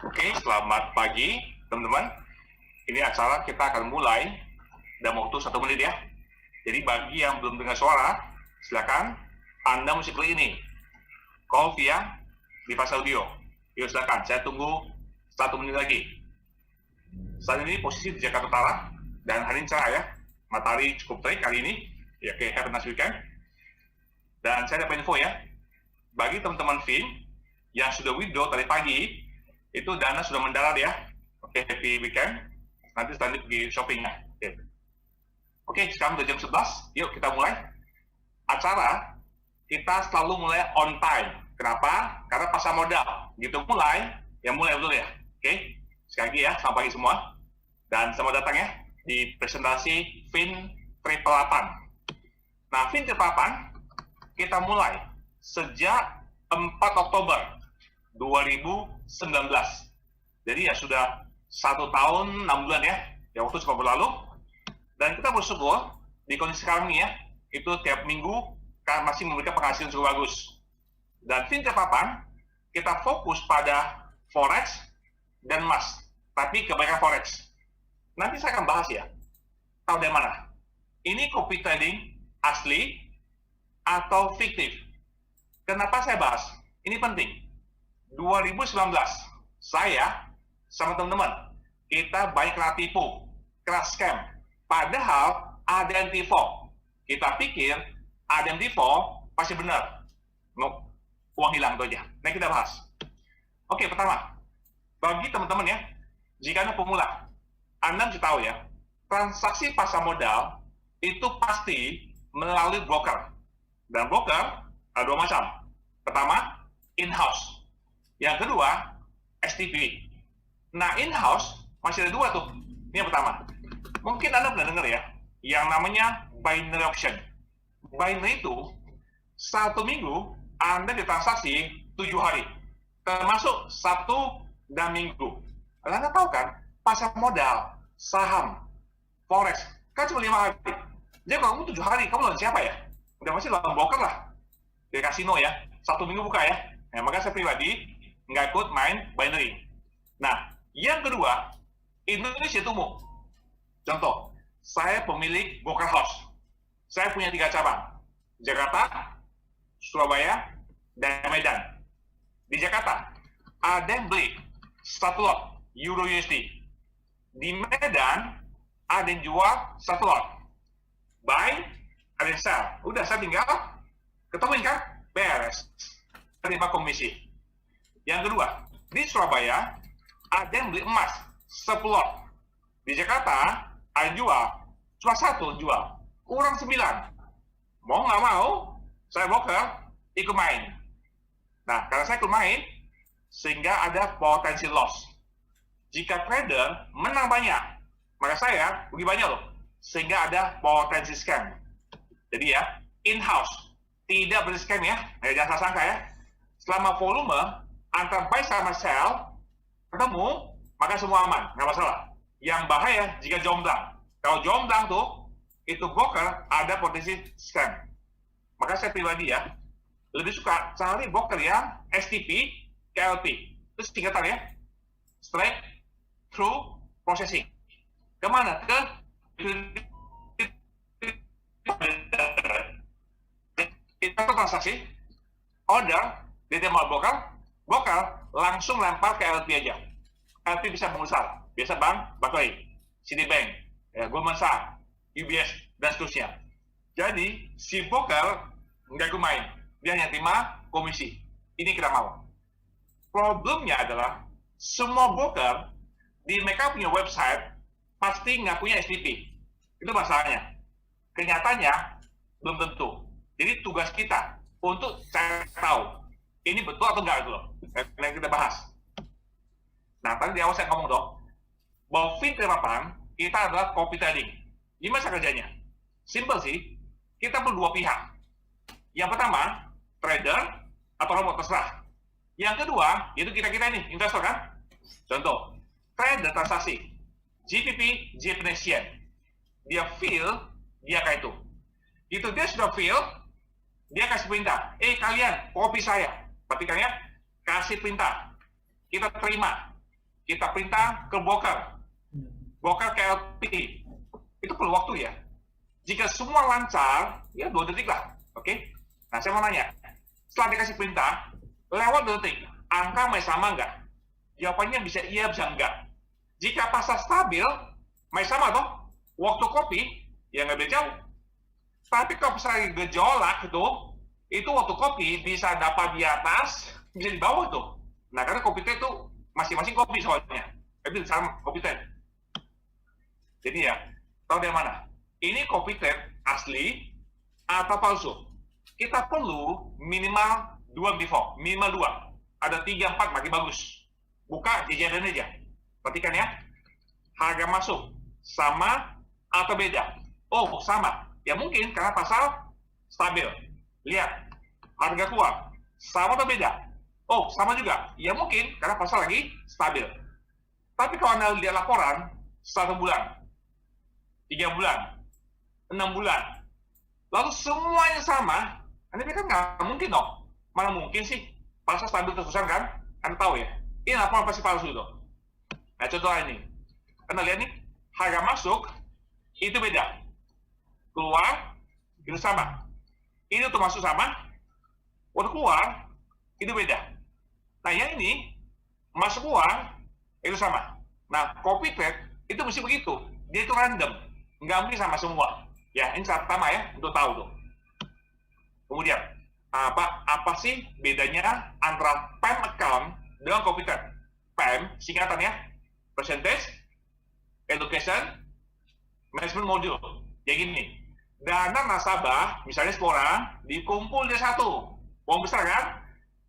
Oke, selamat pagi teman-teman. Ini acara kita akan mulai dalam waktu 1 menit ya. Jadi bagi yang belum dengar suara, silakan Anda mesti klik ini. Call via device audio. Yuk silakan, saya tunggu 1 menit lagi. Saat ini posisi di Jakarta Utara dan hari ini cerah ya. Matahari cukup terik kali ini. Ya, oke, have a nice weekend. Dan saya dapat info ya. Bagi teman-teman Vin yang sudah withdraw tadi pagi, itu dana sudah mendarat ya. Oke, happy weekend. Nanti setelah ini pergi shopping ya. Oke, sekarang udah jam 11. Yuk kita mulai. Acara kita selalu mulai on time. Kenapa? Karena pasar modal. Gitu mulai, ya mulai dulu ya. Oke, sekali lagi ya, selamat pagi semua. Dan selamat datang ya di presentasi Vin 888. Nah, Vin 888 kita mulai sejak 4 Oktober 2019. Jadi ya sudah 1 tahun 6 bulan ya, waktu cukup berlalu. Dan kita bersyukur di kondisi sekarang ini ya, itu tiap minggu kan masih memberikan penghasilan cukup bagus. Dan Vin 888 kita fokus pada forex dan emas, tapi kebanyakan forex. Nanti saya akan bahas ya, tahu dari mana? Ini copy trading asli atau fiktif? Kenapa saya bahas? Ini penting. 2019, saya sama teman-teman, kita banyak kena tipu, kena scam. Padahal ada yang tipu. Kita pikir ada yang tipu, pasti benar. Uang hilang itu aja. Nah, kita bahas. Oke, pertama, bagi teman-teman ya, jika Anda pemula, Anda mesti tahu ya, transaksi pasar modal itu pasti melalui broker. Dan broker ada 2 macam. Pertama, in-house. Yang kedua, STP. Nah, in-house masih ada 2 tuh. Ini yang pertama. Mungkin Anda pernah dengar ya, yang namanya binary option. Binary itu 1 minggu Anda ditransaksi 7 hari. Termasuk Sabtu dan Minggu. Anda tahu kan, pasar modal, saham, forex, kan cuma 5 hari. Jadi kalau kamu 7 hari, kamu lawan siapa ya? Udah pasti lawan broker lah. Di kasino ya, 1 minggu buka ya. Nah, maka saya pribadi nggak ikut main binary. Nah, yang kedua, Indonesia tumbuh. Contoh, saya pemilik broker house. Saya punya 3 cabang. Jakarta, Surabaya, dan Medan. Di Jakarta, ada yang beli 1 lot Euro USD. Di Medan, ada yang jual 1 lot. Buy, ada yang sell. Udah, saya tinggal ketemuin kan? Beres. Terima komisi. Yang kedua, di Surabaya, ada yang beli emas 10 lot. Di Jakarta, ada yang jual. Cuma 1 jual. Kurang 9. Mau nggak mau, saya broker, ikut main. Nah, karena saya ikut main, sehingga ada potensi loss. Jika trader menang banyak, maka saya rugi banyak loh. Sehingga ada potensi scam. Jadi ya, in-house. Tidak ber-scam ya. Jangan salah sangka ya. Selama volume, antara buy sama sell, ketemu, maka semua aman. Nggak masalah. Yang bahaya jika jomblang. Kalau jomblang tuh, itu broker ada potensi scam. Maka saya pribadi ya, lebih suka cari broker yang STP, KLP. Terus singkatan ya, straight through processing. Kemana? Ke kita transaksi, order, diterima broker, broker langsung lempar ke LP aja. LP bisa mengusar. Biasa bank, Barclays, Citibank, Goldman Sachs, UBS, dan seterusnya. Jadi, si broker nggak ikut main. Dia hanya terima komisi. Ini kita mau. Problemnya adalah, semua broker di mereka punya website pasti nggak punya STP. Itu masalahnya. Kenyataannya, belum tentu. Jadi tugas kita untuk cari tahu, ini betul atau enggak itu loh. Yang kita bahas. Nah, tadi di awal saya ngomong dong, bahwa Vin 888 kita adalah copy trading. Gimana kerjanya? Simple sih. Kita perlu 2 pihak. Yang pertama, trader atau robot terserah. Yang kedua, yaitu kita-kita ini, investor kan? Contoh, trader transaksi, GBP, Japanese Yen. Dia feel, dia kayak itu. Itu dia sudah feel, dia kasih perintah, kalian, copy saya. Tapi kalian, kasih perintah, kita terima, kita perintah ke broker ke LP, itu perlu waktu ya. Jika semua lancar, ya 2 detik lah, oke? Nah, saya mau nanya, setelah dikasih perintah, lewat 2 detik, angka masih sama nggak? Jawabannya bisa iya, bisa enggak. Jika pasar stabil, masih sama toh? Waktu kopi, ya nggak beda jauh. Tapi kalau pasar gejolak itu waktu kopi bisa dapat di atas, bisa di bawah tuh. Nah, karena kopi teh itu masing-masing kopi soalnya. Tapi sama kopi teh. Jadi ya, tahu dari mana? Ini kopi teh asli atau palsu? Kita perlu minimal 2 default, minimal 2. Ada 3, 4 makin bagus. Buka jajaran aja. Perhatikan ya. Harga masuk sama atau beda? Oh, sama. Ya mungkin karena pasar stabil. Lihat, harga keluar sama atau beda? Oh, sama juga. Ya mungkin karena pasar lagi stabil. Tapi kalau Anda lihat laporan 1 bulan, 3 bulan, 6 bulan, lalu semuanya sama, Anda pikir nggak mungkin dong. Mana mungkin sih pasar stabil terus-terusan kan? Anda tahu ya, ini laporan pasti palsu itu. Nah, contoh ini, Anda lihat nih, harga masuk itu beda, keluar itu sama, ini tuh masuk sama, waktu keluar itu beda. Nah, yang ini masuk keluar itu sama. Nah, copy trade itu mesti begitu, dia itu random, nggak mungkin sama semua. Ya, ini cara pertama ya untuk tahu tuh. Kemudian apa sih bedanya antara PEM account dengan copy trade? PEM singkatannya percentage, allocation, management module. Kayak gini, dana nasabah misalnya 10 orang dikumpul di satu, uang besar kan?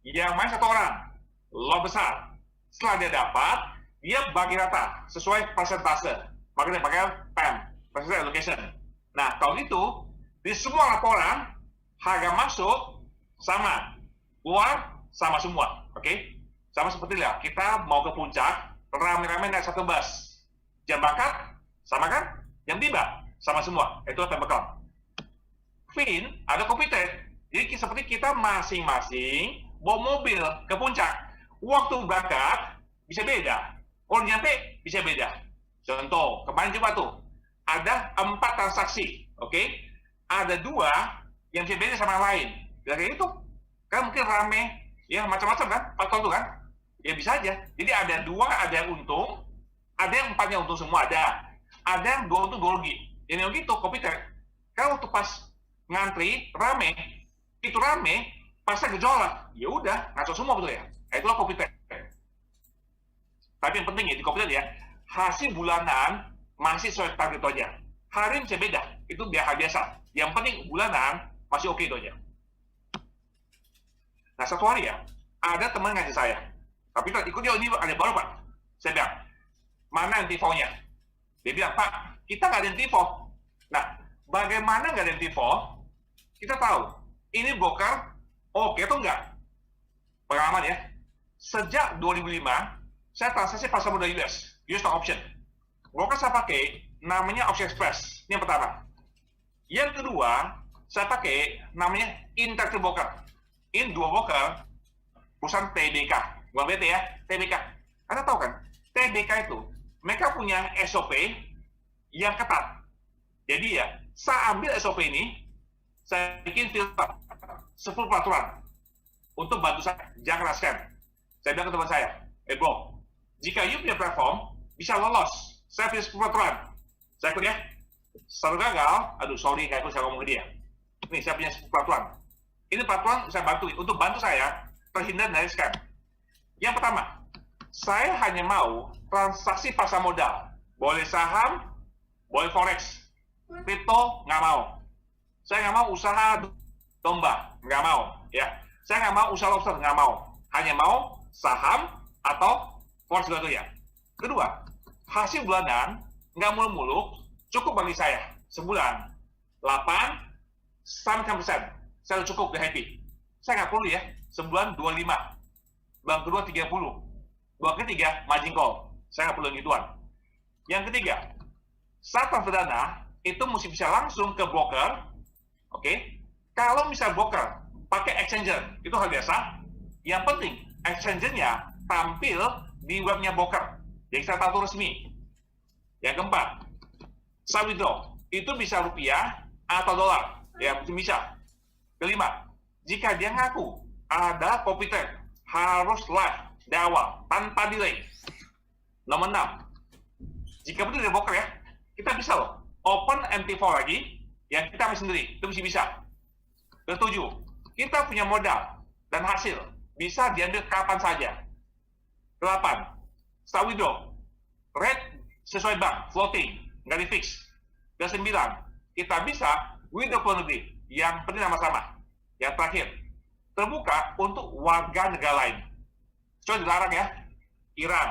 Yang main 1 orang, lot besar. Setelah dia dapat, dia bagi rata sesuai persentase. Makanya pakai PEM, percentage allocation. Nah, kalau itu di semua laporan harga masuk sama, keluar sama semua, oke? Sama seperti lah, kita mau ke puncak, rame-rame naik 1 bus. Jam berangkat sama kan? Jam tiba sama semua. Itu tembakan. Fin ada copy trade. Jadi seperti kita masing-masing bawa mobil ke puncak. Waktu berangkat bisa beda. Orang nyampe bisa beda. Contoh, kemarin coba tuh. Ada 4 transaksi, oke? Ada 2 yang bisa beda sama yang lain. Kayak itu. Kan mungkin rame, ya macam-macam kan? Faktor tuh kan? Ya bisa aja. Jadi ada 2, ada yang untung, ada yang 4-nya untung semua ada. Ada yang 2 untung 2 rugi. Yang gitu, copy trade. Kalau waktu pas ngantri rame, itu rame, pasar gejolak. Ya udah, ngaco semua betul ya. Itulah copy trade. Tapi yang penting ya di copy trade ya, hasil bulanan masih sesuai target itu aja. Hari bisa beda, itu biasa. Yang penting bulanan masih oke itu aja. Nah, satu hari ya, ada teman ngasih saya. Tapi kalau ikut dia ini ada baru Pak. Saya bilang, mana yang tifo-nya? Dia bilang, Pak, kita nggak ada yang tifo. Nah, bagaimana nggak ada yang tifo? Kita tahu, ini broker oke atau enggak? Pengalaman ya. Sejak 2005, saya transaksi pasar modal US stock option. Broker saya pakai namanya Option Express. Ini yang pertama. Yang kedua, saya pakai namanya Interactive Broker. Ini 2 broker perusahaan TBK. Bukan BT ya, TBK. Anda tahu kan, TBK itu mereka punya SOP yang ketat. Jadi ya, saya ambil SOP ini, saya bikin filter 10 peraturan untuk bantu saya, jangan scam. Saya bilang ke teman saya, bro, jika you punya platform, bisa lolos. Saya pilih 10 peraturan. Saya ikut ya. Selalu gagal, aduh sorry, kayak saya ngomong ke dia. Ini saya punya 10 peraturan. Ini peraturan saya bantu, untuk bantu saya terhindar dari scam. Yang pertama, saya hanya mau transaksi pasar modal. Boleh saham, boleh forex. Kripto, nggak mau. Saya nggak mau usaha domba, nggak mau. Ya, saya nggak mau usaha lobster, nggak mau. Hanya mau saham atau forex gitu ya. Kedua, hasil bulanan nggak muluk-muluk, cukup bagi saya. Sebulan 8 sampai 10%. Saya udah cukup, udah happy. Saya nggak perlu ya, sebulan 25. Bulan kedua 30. Bulan ketiga, margin call. Saya nggak perlu yang gituan. Yang ketiga, saat transfer dana, itu mesti bisa langsung ke broker. Oke? Kalau misal broker pakai exchanger, itu hal biasa. Yang penting, exchange-nya tampil di webnya broker. Jadi kita tahu resmi. Yang keempat, saat withdraw itu bisa rupiah atau dolar, ya bisa. Kelima, jika dia ngaku ada copy trade, harus live di awal tanpa delay. Nomor 6, jika betul dari broker ya, kita bisa loh open MT4 lagi yang kita ambil sendiri, itu mesti bisa. Ketujuh, kita punya modal dan hasil bisa diambil kapan saja. 8, start withdraw rate sesuai bank, floating, nggak di fix. Dan 9, kita bisa withdraw ke negeri yang penting sama-sama. Yang terakhir, terbuka untuk warga negara lain. Coba dilarang ya, Iran,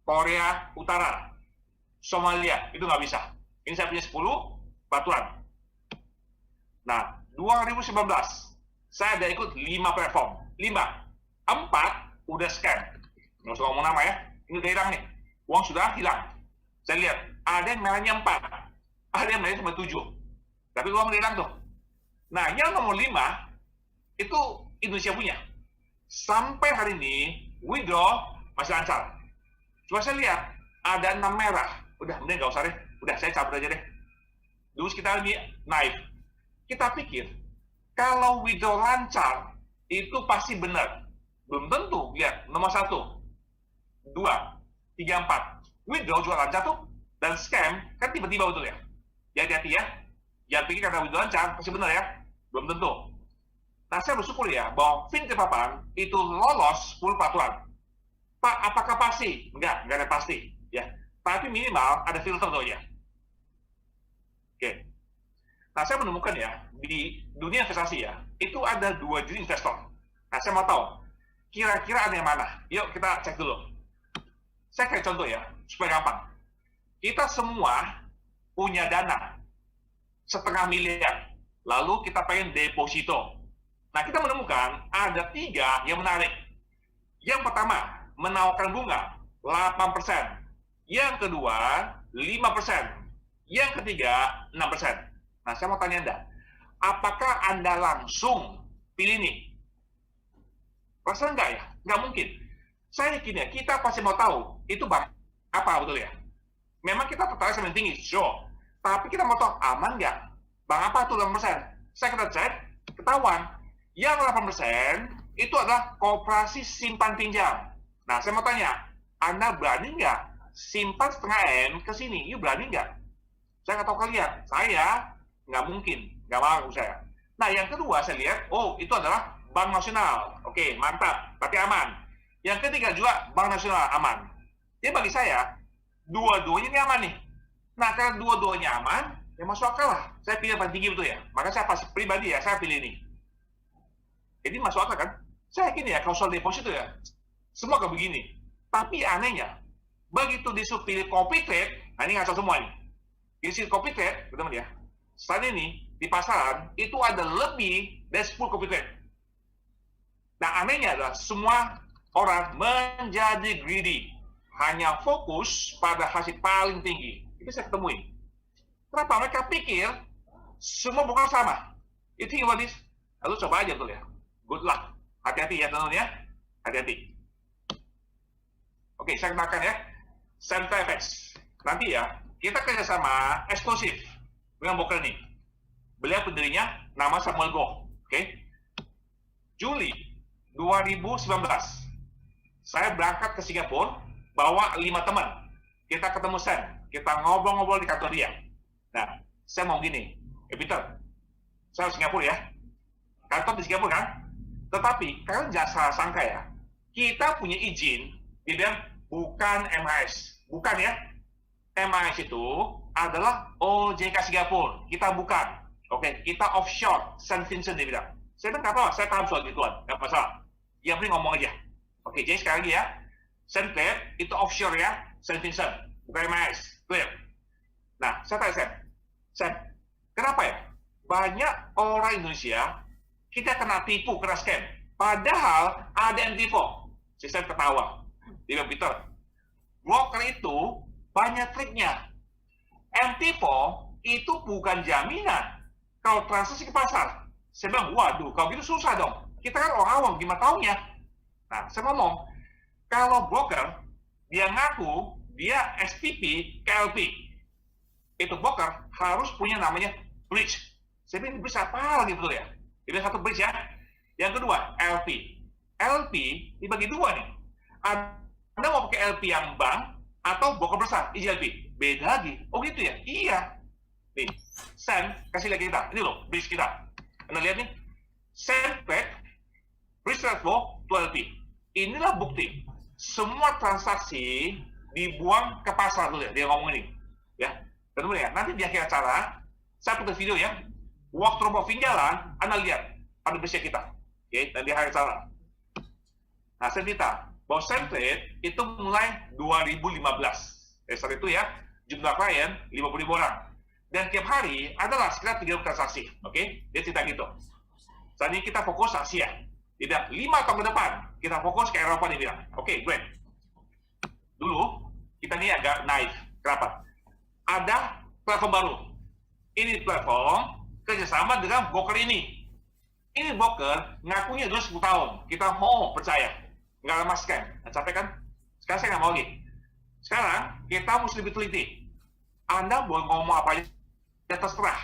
Korea Utara, Somalia, itu nggak bisa. Ini saya punya 10 peraturan. Nah, 2019, saya ada ikut 5 platform. 5, 4 udah scam. Nggak usah ngomong nama ya, ini udah hilang nih. Uang sudah hilang. Saya lihat, ada yang merahnya 4, ada yang merahnya cuma 7. Tapi uang hilang tuh. Nah, yang nomor 5, itu Indonesia punya. Sampai hari ini, withdraw masih lancar. Coba saya lihat, ada 6 merah. Udah, mending nggak usah deh. Udah, saya cabut aja deh. Dulu kita lagi naik. Kita pikir, kalau withdraw lancar, itu pasti benar. Belum tentu. Lihat, nomor 1, 2, 3, 4. Withdraw juga lancar tuh. Dan scam, kan tiba-tiba betul ya. Jadi hati-hati ya. Jangan pikir karena withdraw lancar, pasti benar ya. Belum tentu. Nah, saya bersyukur ya, bahwa Fintech Papan itu lolos 10 peraturan. Pak, apakah pasti? Enggak ada pasti. Ya. Tapi minimal ada filter tuh ya. Oke. Nah, saya menemukan ya, di dunia investasi ya, itu ada 2 jenis investor. Nah, saya mau tahu, kira-kira ada yang mana? Yuk, kita cek dulu. Saya kayak contoh ya, supaya gampang. Kita semua punya dana 1,5 miliar, lalu kita pengen deposito. Nah, kita menemukan ada 3 yang menarik. Yang pertama, menawarkan bunga 8%. Yang kedua, 5%. Yang ketiga, 6%. Nah, saya mau tanya Anda, apakah Anda langsung pilih ini? Rasa enggak ya? Enggak mungkin. Saya yakin ya, kita pasti mau tahu, itu bank apa betul ya? Memang kita tertarik sama yang tinggi, sure. Tapi kita mau tahu, aman nggak? Bank apa tuh 8%? Saya kita cek, ketahuan. Yang 8% itu adalah koperasi simpan pinjam. Nah, saya mau tanya, Anda berani nggak simpan setengah M ke sini? You berani nggak? Saya nggak tahu kalian. Saya nggak mungkin, nggak mau saya. Nah, yang kedua saya lihat, oh itu adalah Bank Nasional. Oke, mantap, berarti aman. Yang ketiga juga Bank Nasional, aman. Jadi bagi saya, dua-duanya ini aman nih. Nah, karena dua-duanya aman, ya masuk akal lah. Saya pilih yang paling tinggi betul ya. Maka saya pas pribadi ya, saya pilih ini. Jadi masuk akal kan? Saya yakin ya, kalau soal deposito ya, semua kayak begini. Tapi anehnya, begitu disuruh pilih copy trade, nah ini ngaco semua nih. Isi copy trade, teman-teman ya. Saat ini, di pasaran, itu ada lebih dari 10 copy trade. Nah, anehnya adalah semua orang menjadi greedy. Hanya fokus pada hasil paling tinggi. Itu saya ketemuin. Kenapa? Mereka pikir semua bukan sama. Itu think about this. Lalu coba aja tuh ya. Good luck. Hati-hati ya teman-teman ya. Hati-hati. Oke, saya kenalkan ya. CentraFX. Nanti ya, kita kerjasama eksklusif dengan broker ini. Beliau pendirinya nama Samuel Goh. Oke. Juli 2019. Saya berangkat ke Singapura, bawa 5 teman. Kita ketemu Sam. Kita ngobrol-ngobrol di kantor dia. Nah, saya mau gini. Peter, saya di Singapura ya. Kantor di Singapura kan? Tetapi, kalian jangan salah sangka ya. Kita punya izin, dia bilang, bukan MIS. Bukan ya. MIS itu adalah OJK Singapura. Kita bukan. Oke, kita offshore. St. Vincent dia bilang. Saya bilang, apa? Saya paham soal gituan. Gak masalah. Yang penting ngomong aja. Oke, jadi sekali lagi ya. St. Clair itu offshore ya. St. Vincent. Bukan MIS. Clear? Nah, saya tanya Sam, kenapa ya? Banyak orang Indonesia kita kena tipu, kena scam. Padahal ada MT4. Saya ketawa. Dia bilang, Peter, broker itu banyak triknya. MT4 itu bukan jaminan kalau transaksi ke pasar. Saya bilang, waduh, kalau gitu susah dong. Kita kan orang awam, gimana taunya? Nah, saya ngomong, kalau broker, dia ngaku, dia STP, KLP. Itu broker harus punya namanya bridge. Saya bilang, bridge apa lagi betul ya? Jadi satu bridge ya. Yang kedua, LP. LP dibagi dua nih. Anda mau pakai LP yang bank atau broker besar, IJLP. Beda lagi. Oh gitu ya? Iya. Nih, Sam kasih lagi kita. Ini loh, bridge kita. Anda lihat nih. Sam paid, bridge transfer to LP. Inilah bukti. Semua transaksi dibuang ke pasar dulu ya. Dia ngomong ini. Ya. Dan ya, nanti di akhir acara, saya putar video ya. Waktu Robovin jalan, Anda lihat. Ada bridge kita. Oke, dan di akhir acara. Nah, saya cerita bahwa Centrate itu mulai 2015. Saat itu ya, jumlah klien 50.000 orang. Dan tiap hari adalah sekitar 30 transaksi. Oke, dia cerita gitu. Saat ini kita fokus Asia. Tidak, 5 tahun ke depan, kita fokus ke Eropa, dia bilang. Oke, great. Dulu, kita ini agak naif. Kenapa? Ada platform baru. Ini platform kerjasama dengan broker ini. Ini broker ngakunya dulu 10 tahun. Kita mau percaya. Nggak lama scam. Nah, capek kan? Sekarang saya nggak mau lagi. Sekarang, kita mesti lebih teliti. Anda boleh ngomong apa aja, terserah.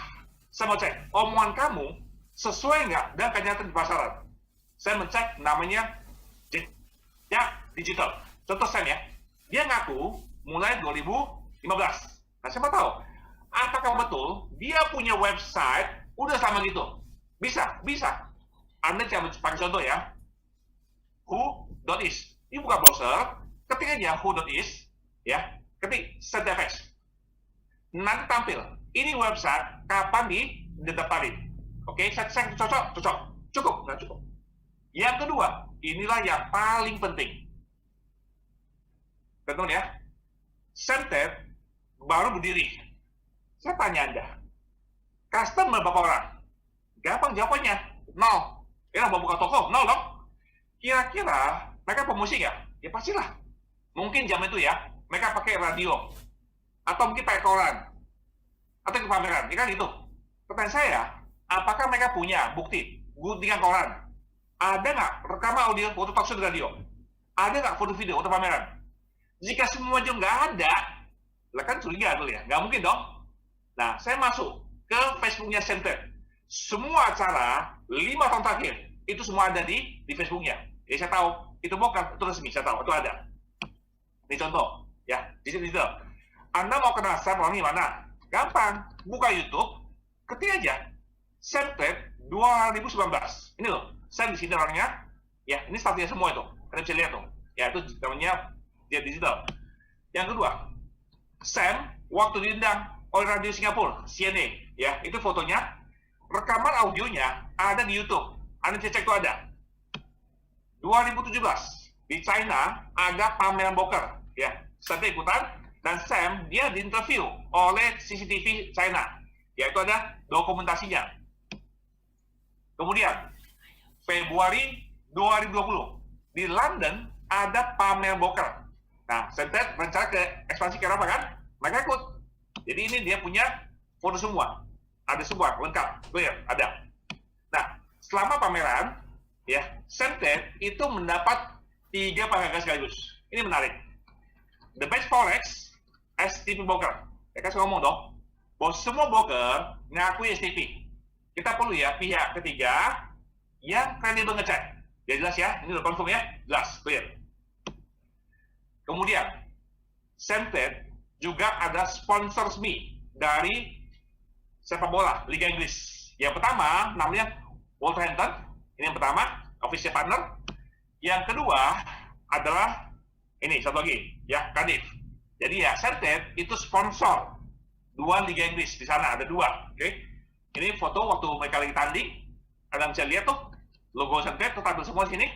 Saya mau cek, omongan kamu sesuai nggak dengan kenyataan di pasaran. Saya mencek namanya jejak digital. Contoh Sam ya, dia ngaku mulai 2015. Nah, saya mau tahu, apakah betul dia punya website udah sama gitu? Bisa, bisa. Anda jangan pakai contoh ya, who.is. Ini buka browser, ketik aja who.is, ya, ketik ZFX. Nanti tampil, ini website kapan didaftarin. Oke, saya cocok, cukup, nggak cukup. Yang kedua, inilah yang paling penting. Teman-teman ya, Centrate baru berdiri. Saya tanya Anda, customer berapa orang? Gampang jawabannya, 0. Ya, mau buka toko, 0 dong. Kira-kira mereka promosi nggak? Ya pastilah. Mungkin jam itu ya, mereka pakai radio. Atau mungkin pakai koran. Atau ke pameran, ya kan itu. Pertanyaan saya, apakah mereka punya bukti guntingan koran? Ada nggak rekaman audio waktu talkshow di radio? Ada nggak foto video waktu pameran? Jika semua jam nggak ada, lah kan curiga dulu ya, nggak mungkin dong. Nah, saya masuk ke Facebooknya Centrate. Semua acara 5 tahun terakhir itu semua ada di Facebooknya. Jadi saya tahu itu bukan, itu resmi, saya tahu itu ada. Ini contoh, ya, di sini itu. Anda mau kenal Sam orangnya mana? Gampang, buka YouTube, ketik aja Centrate 2019. Ini loh, Sam di sini orangnya. Ya, ini startnya semua itu. Anda bisa lihat tuh. Ya, itu namanya dia digital. Yang kedua, Sam waktu diundang oleh radio Singapura, CNA, ya, itu fotonya, rekaman audionya ada di YouTube. Anda cek itu ada. 2017 di China ada pameran broker, ya, saya ikutan, dan Sam dia diinterview oleh CCTV China, yaitu ada dokumentasinya. Kemudian Februari 2020 di London ada pameran broker. Nah, Centrate rencana ke ekspansi ke Eropa kan? Mereka ikut. Jadi ini dia punya foto semua. Ada semua, lengkap. Clear, ada. Nah, selama pameran, ya, Centrate itu mendapat 3 penghargaan sekaligus. Ini menarik. The Best Forex STP Broker. Ya kan saya ngomong dong, bahwa semua broker ngakui STP. Kita perlu ya pihak ketiga yang kredibel ngecek. Ya jelas ya, ini udah confirm ya, jelas, clear. Kemudian, Centrate juga ada sponsor resmi dari sepak bola Liga Inggris. Yang pertama namanya Wolverhampton, ini yang pertama, official partner. Yang kedua adalah ini satu lagi, ya, Cardiff. Jadi ya, Centrate itu sponsor 2 Liga Inggris di sana, ada 2. Oke, ini foto waktu mereka lagi tanding. Anda bisa lihat tuh logo Centrate tuh tampil semua di sini.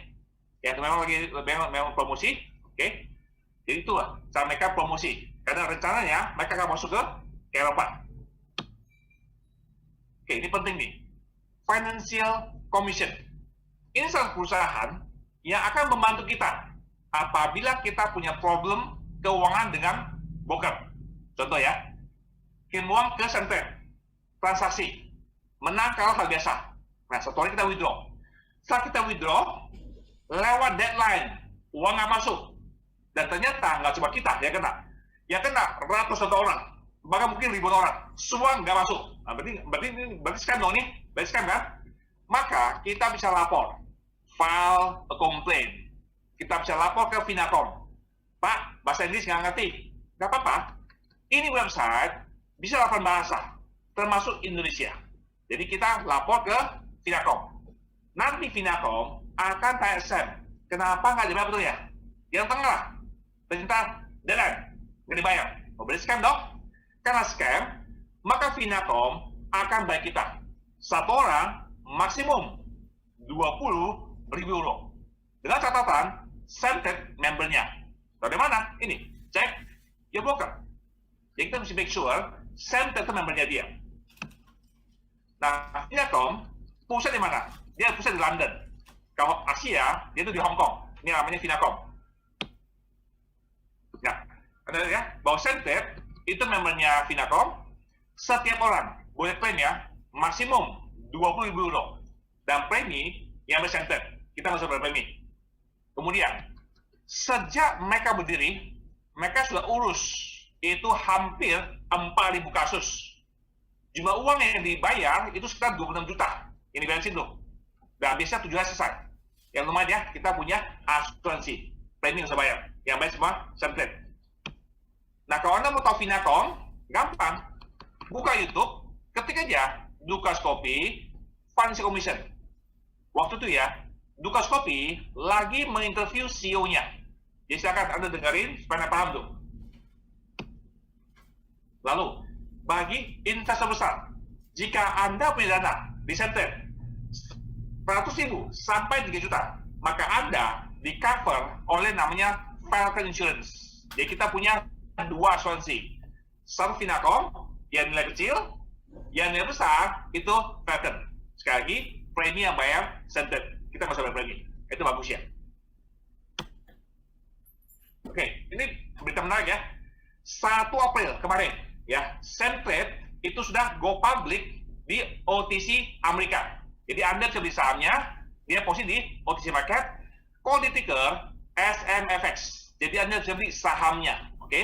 Ya, itu memang lagi memang promosi. Oke. Jadi itulah cara mereka promosi. Karena rencananya mereka akan masuk ke Eropa. Oke, ini penting nih. Financial Commission. Ini salah perusahaan yang akan membantu kita apabila kita punya problem keuangan dengan broker. Contoh ya, kirim uang ke Centrate, transaksi, menang kalah hal biasa. Nah, satu hari kita withdraw. Setelah kita withdraw, lewat deadline, uang nggak masuk. Dan ternyata nggak cuma kita yang kena ratusan orang, bahkan mungkin ribuan orang, semua nggak masuk. Nah, berarti scam dong nih, berarti scam kan? Maka kita bisa lapor, file a complaint. Kita bisa lapor ke Finacom. Pak, bahasa Inggris nggak ngerti. Nggak apa-apa. Ini website bisa 8 bahasa, termasuk Indonesia. Jadi kita lapor ke Finacom. Nanti Finacom akan tanya Sam, kenapa nggak dibayar betul ya? Yang tengah, ternyata deadline, nggak dibayar. Oh, berarti scam dong? Karena scam, maka Finacom akan bayar kita. Satu orang maksimum 20.000 euro. Dengan catatan, Samtet membernya. Dari mana? Ini, cek, ya broker. Jadi kita mesti make sure Samtet itu membernya dia. Nah, Finacom pusat di mana? Dia pusat di London. Kalau Asia, dia itu di Hong Kong. Ini namanya Finacom. Nah, ada ya, bahwa Samtet itu membernya Finacom. Setiap orang boleh claim ya, maksimum 20.000 euro. Dan premi yang Samtet. Kita nggak usah berpremi. Kemudian, sejak mereka berdiri, mereka sudah urus itu hampir 4.000 kasus. Jumlah uang yang dibayar itu sekitar 26 juta. Ini bensin tuh. Dan biasanya 7 hari selesai. Yang lumayan ya, kita punya asuransi. Premi yang saya bayar. Yang bayar semua Samtet. Nah, kalau Anda mau tahu Finacom, gampang. Buka YouTube, ketik aja Dukas Kopi Financial Commission. Waktu itu ya, Dukas Kopi lagi menginterview CEO-nya. Jadi silakan Anda dengerin supaya Anda paham tuh. Lalu, bagi investor besar, jika Anda punya dana di Samtet 100.000 sampai 3 juta, maka Anda di-cover oleh namanya Falcon Insurance. Jadi kita punya 2 asuransi. Satu Finacom, yang nilai kecil, yang nilai besar, itu Falcon. Sekali lagi, premi yang bayar Samtet. Kita nggak usah bayar premi. Itu bagus ya. Oke, ini berita menarik ya. 1 April kemarin, ya, Samtet itu sudah go public di OTC Amerika. Jadi Anda bisa beli sahamnya, dia posisi di OTC Market, kode ticker SMFX. Jadi Anda bisa beli sahamnya, oke?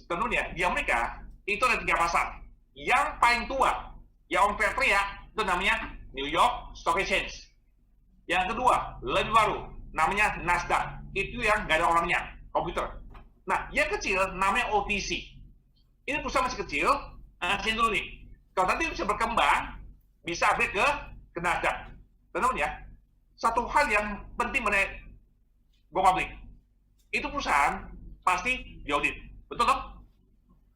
Tentunya di Amerika itu ada 3 pasar. Yang paling tua, yang orang teriak, itu namanya New York Stock Exchange. Yang kedua, lebih baru, namanya Nasdaq. Itu yang nggak ada orangnya, komputer. Nah, yang kecil namanya OTC. Ini perusahaan masih kecil, sini dulu nih. Kalau nanti bisa berkembang, bisa upgrade ke Nasdaq. Teman-teman ya, satu hal yang penting mengenai go public, itu perusahaan pasti diaudit. Betul dong?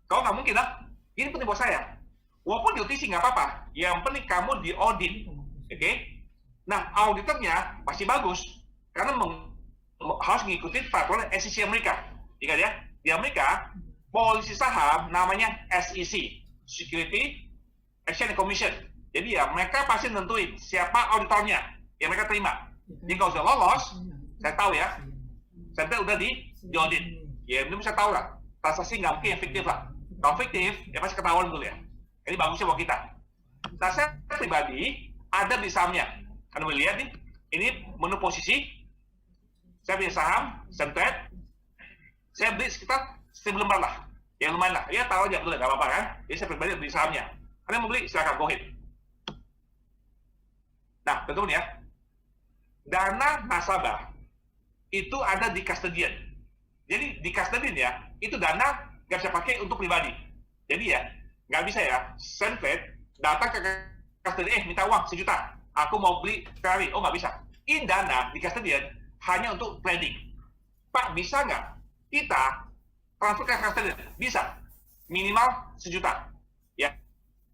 Kalau nggak mungkin lah, ini penting buat saya. Walaupun di OTC nggak apa-apa, yang penting kamu diaudit. Oke? Nah, auditornya pasti bagus, karena harus mengikuti peraturan SEC Amerika. Ingat ya, di Amerika, polisi saham namanya SEC, Security Exchange Commission. Jadi ya, mereka pasti nentuin siapa auditornya yang mereka terima. Jadi kalau sudah lolos, saya tahu ya, saya udah di-audit. Ya, ini bisa tahu lah, transaksi nggak mungkin yang fiktif lah. Kalau fiktif, ya pasti ketahuan dulu ya. Ini bagusnya buat kita. Nah, saya pribadi ada di sahamnya. Anda boleh lihat nih, ini menu posisi. Saya punya saham, Samtet. Saya beli sekitar 1.000 lembar lah. Yang lumayan lah. Ya tahu aja, betul nggak apa-apa kan? Jadi saya pribadi beli sahamnya. Anda mau beli, silakan, go ahead. Nah, teman-teman ya, dana nasabah itu ada di custodian. Jadi di custodian ya, itu dana nggak bisa pakai untuk pribadi. Jadi ya, nggak bisa ya, Samtet datang ke custodian, minta uang 1 juta. Aku mau beli Ferrari. Oh, nggak bisa. Ini dana di custodian hanya untuk trading. Pak, bisa nggak kita transfer ke custodian? Bisa. Minimal 1 juta. Ya,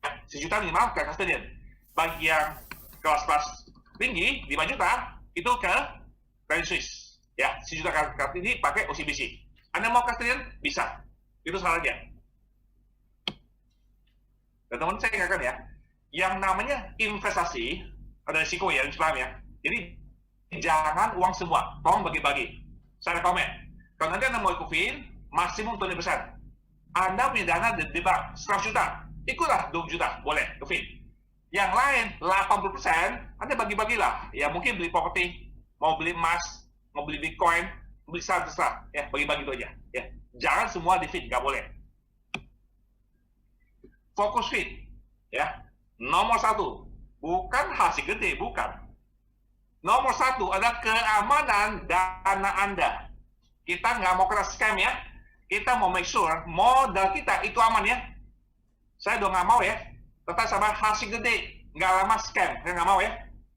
1 juta minimal ke custodian. Bagi yang kelas-kelas tinggi, 5 juta, itu ke Credit Suisse. Ya, 1 juta kartu ini pakai OCBC. Anda mau custodian? Bisa. Itu salahnya. Dan teman saya ingatkan ya, yang namanya investasi, ada risiko ya, Islam ya. Jadi, jangan uang semua. Tolong bagi-bagi. Saya komen. Kalau nanti Anda mau ikutin, maksimum 20%. Anda punya dana di bank 100 juta. Ikutlah 20 juta. Boleh, ikutin. Yang lain, 80%, Anda bagi-bagilah. Ya, mungkin beli properti mau beli emas, mau beli Bitcoin, beli saham terserah, ya bagi-bagi itu aja, ya. Jangan semua di feed, nggak boleh. Fokus feed, ya. Nomor 1, bukan hasil gede, bukan. Nomor 1 adalah keamanan dana Anda. Kita nggak mau kena scam ya. Kita mau make sure modal kita itu aman ya. Saya udah nggak mau ya. Tetap sama hasil gede, nggak lama scam. Saya nggak mau ya.